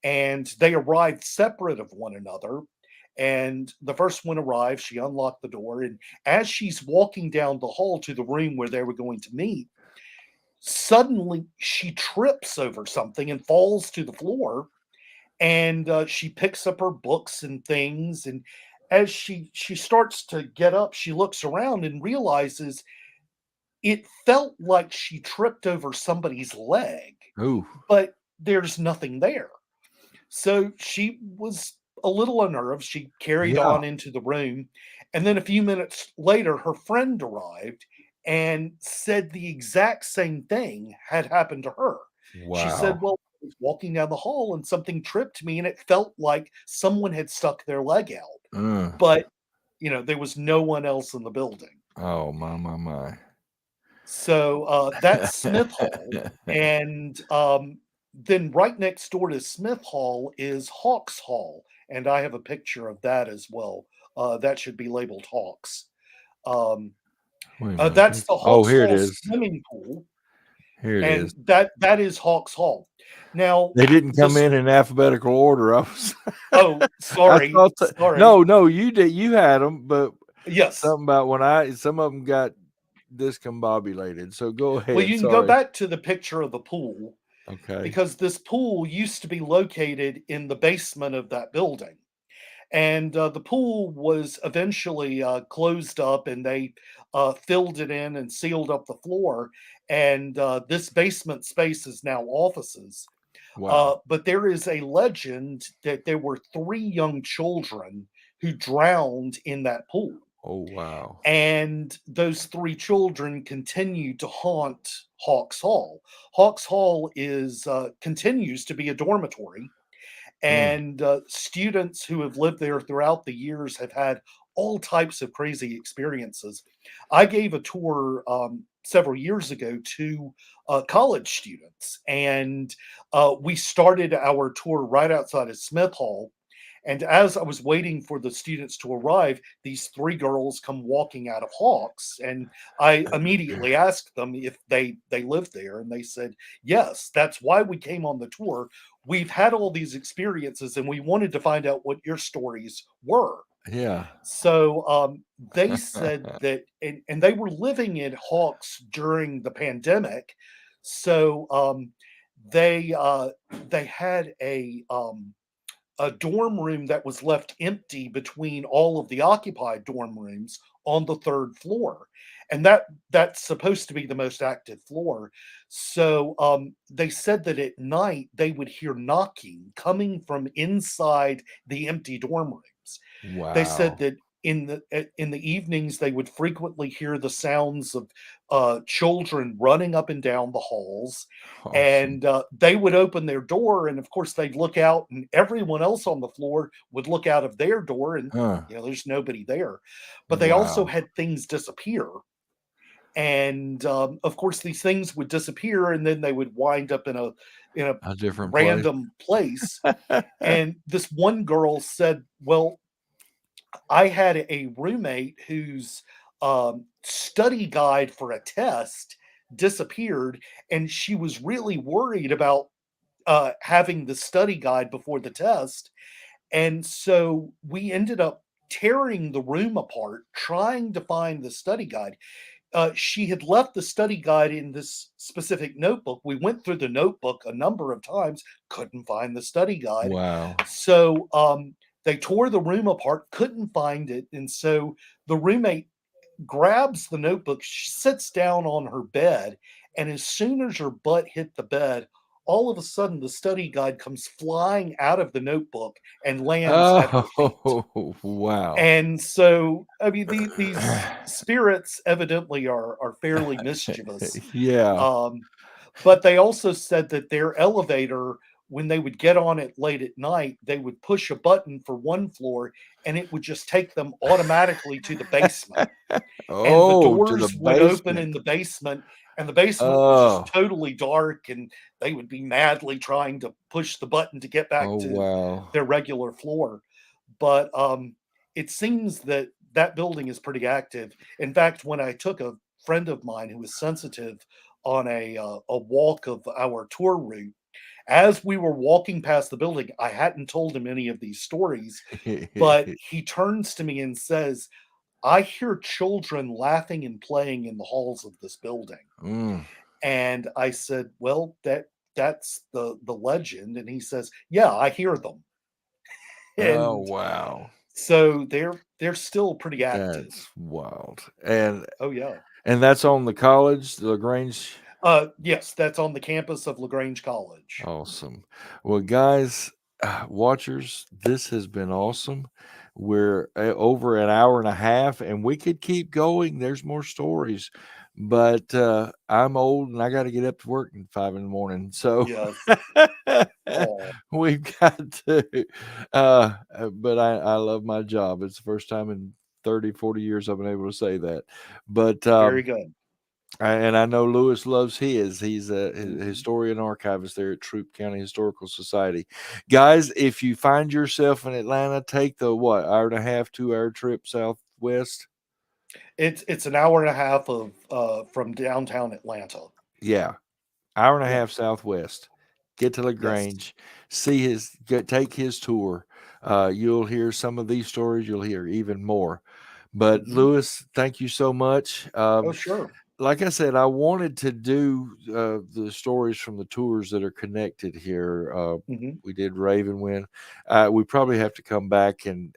and they arrived separate of one another. And the first one arrived, she unlocked the door, and as she's walking down the hall to the room where they were going to meet, suddenly she trips over something and falls to the floor. And she picks up her books and things, and as she starts to get up, she looks around and realizes it felt like she tripped over somebody's leg, Ooh. but there's nothing there. So she was a little unnerved. She carried Yeah. on into the room. And then a few minutes later, her friend arrived and said the exact same thing had happened to her. She said, Wow. well, I was walking down the hall and something tripped me, and it felt like someone had stuck their leg out. Mm. But, there was no one else in the building. Oh, my. So that's Smith Hall. And then right next door to Smith Hall is Hawks Hall. And I have a picture of that as well. That should be labeled Hawks. Wait a minute. That's the Oh, Hawks here it Hall is. swimming pool. Here it And is. that is Hawks Hall. Now, They didn't come this, in alphabetical order. I was. oh, I sorry. thought Sorry. no, you did. You had them, but Yes. something about some of them got discombobulated. So go ahead. Well, you can go back to the picture of the pool. Okay. Because this pool used to be located in the basement of that building. And the pool was eventually closed up, and they filled it in and sealed up the floor. And this basement space is now offices. Wow. But there is a legend that there were 3 young children who drowned in that pool. Oh, wow. And those 3 children continue to haunt Hawks Hall. Hawks Hall continues to be a dormitory, and students who have lived there throughout the years have had all types of crazy experiences. I gave a tour several years ago to college students, and we started our tour right outside of Smith Hall. And as I was waiting for the students to arrive, these 3 girls come walking out of Hawks, and I immediately asked them if they lived there, and they said, yes, that's why we came on the tour. We've had all these experiences, and we wanted to find out what your stories were. Yeah. So they said that, and they were living in Hawks during the pandemic. So they had a dorm room that was left empty between all of the occupied dorm rooms on the third floor, and that's supposed to be the most active floor. So they said that at night they would hear knocking coming from inside the empty dorm rooms. They said Wow. that in the evenings they would frequently hear the sounds of children running up and down the halls, Awesome. and they would open their door, and of course they'd look out, and everyone else on the floor would look out of their door, and Huh. there's nobody there. But they also Wow. had things disappear, and of course these things would disappear, and then they would wind up in a A different place. random place. And this one girl said, well, I had a roommate whose study guide for a test disappeared, and she was really worried about having the study guide before the test. And so we ended up tearing the room apart, trying to find the study guide. She had left the study guide in this specific notebook. We went through the notebook a number of times, couldn't find the study guide. Wow. So they tore the room apart, couldn't find it. And so the roommate grabs the notebook, she sits down on her bed, and as soon as her butt hit the bed, all of a sudden the study guide comes flying out of the notebook and lands at her feet. Oh, wow. And so, I mean, these spirits evidently are fairly mischievous. Yeah. But they also said that their elevator, when they would get on it late at night, they would push a button for one floor, and it would just take them automatically to the basement. And the Oh, to the doors would open in basement. the basement, and the basement was Oh. just totally dark, and they would be madly trying to push the button to get back Oh, to wow. their regular floor. But it seems that that building is pretty active. In fact, when I took a friend of mine who was sensitive on a walk of our tour route, as we were walking past the building, I hadn't told him any of these stories, but he turns to me and says, I hear children laughing and playing in the halls of this building. Mm. And I said, well, that's the legend. And he says, yeah, I hear them. Oh, And wow. so they're still pretty active. That's wild. And Oh yeah. that's on the college, the LaGrange. Yes, that's on the campus of LaGrange College. Awesome. Well, guys, watchers, this has been awesome. We're over an hour and a half, and we could keep going. There's more stories, but I'm old and I got to get up to work at 5 in the morning. So Yes. Oh, we've got to, but I love my job. It's the first time in 30, 40 years I've been able to say that. But very good. and I know Lewis loves his. He's a Mhm. historian archivist there at Troup County Historical Society. Guys, if you find yourself in Atlanta, take the hour and a half, 2 hour trip southwest. It's an hour and a half of from downtown Atlanta. Yeah, hour and a Yeah. half southwest. Get to Yes. LaGrange, see take his tour. You'll hear some of these stories. You'll hear even more. But Mhm. Lewis, thank you so much. Oh, sure. Like I said, I wanted to do the stories from the tours that are connected here. Mhm. We did Ravenwind. We probably have to come back and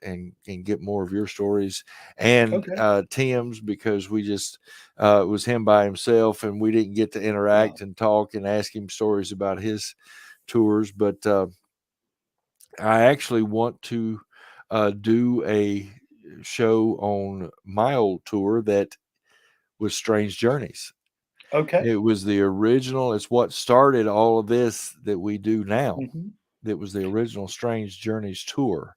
get more of your stories and Okay. Tim's, because we just it was him by himself and we didn't get to Yeah. interact and talk and ask him stories about his tours. But I actually want to do a show on my old tour that was Strange Journeys. Okay. It was the original. It's what started all of this that we do now. Mhm. That was the original Strange Journeys tour.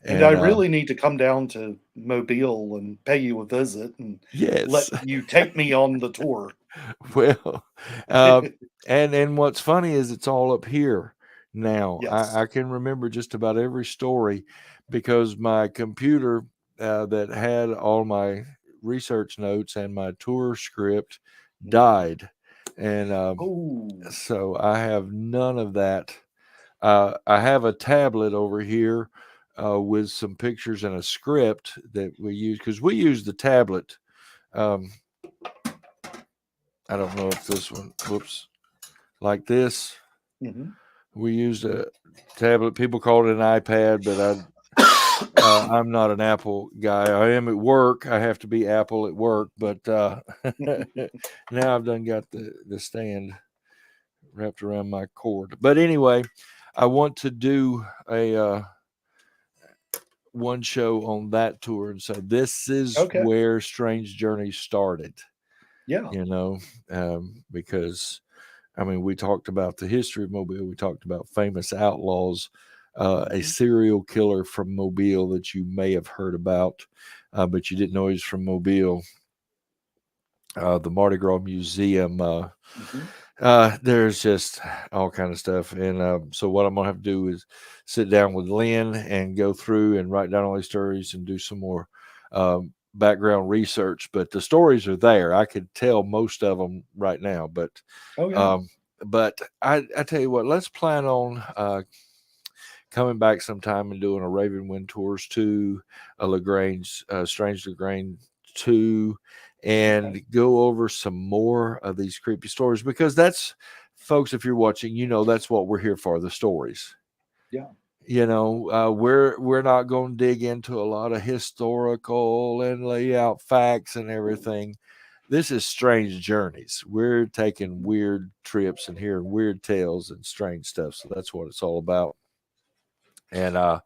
And I really need to come down to Mobile and pay you a visit and let yes. you take me on the tour. Well, and what's funny is it's all up here now. Yes. I can remember just about every story because my computer that had all my research notes and my tour script died, and Oh, so I have none of that. I have a tablet over here with some pictures and a script that we use because we use the tablet. I don't know if this one, whoops, like this. mhm. We used a tablet. People called it an iPad, but I'm not an Apple guy. I am at work. I have to be Apple at work, but now I've done got the stand wrapped around my cord. But anyway, I want to do a one show on that tour, and so this is Okay. where Strange Journeys started. Yeah. You know, because I mean, we talked about the history of Mobile. We talked about famous outlaws, a serial killer from Mobile that you may have heard about, but you didn't know he's from Mobile. The Mardi Gras Museum. There's just all kind of stuff, and so what I'm gonna have to do is sit down with Lynn and go through and write down all these stories and do some more background research. But the stories are there. I could tell most of them right now, but but I tell you what, let's plan on coming back sometime and doing a Ravenwind Tours 2, a LaGrange, Strange LaGrange 2, and go over some more of these creepy stories, because that's, folks, if you're watching, you know that's what we're here for, the stories. Yeah. You know, we're not going to dig into a lot of historical and lay out facts and everything. This is Strange Journeys. We're taking weird trips and hearing weird tales and strange stuff. So that's what it's all about. And I,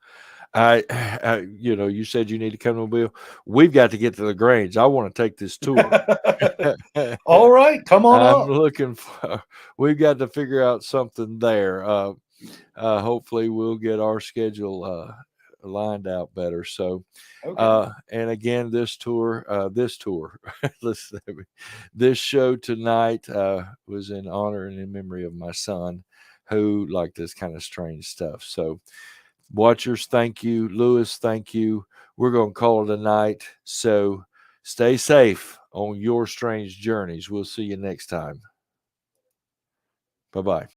you know, you said you need to come to Mobile. We've got to get to LaGrange. I want to take this tour. All right, come on I'm up. looking for. We've got to figure out something there. Hopefully, we'll get our schedule lined out better. So, and again, this tour, listen to me. This show tonight was in honor and in memory of my son, who liked this kind of strange stuff. So, watchers, thank you. Lewis, thank you. We're going to call it a night. So stay safe on your strange journeys. We'll see you next time. Bye-bye.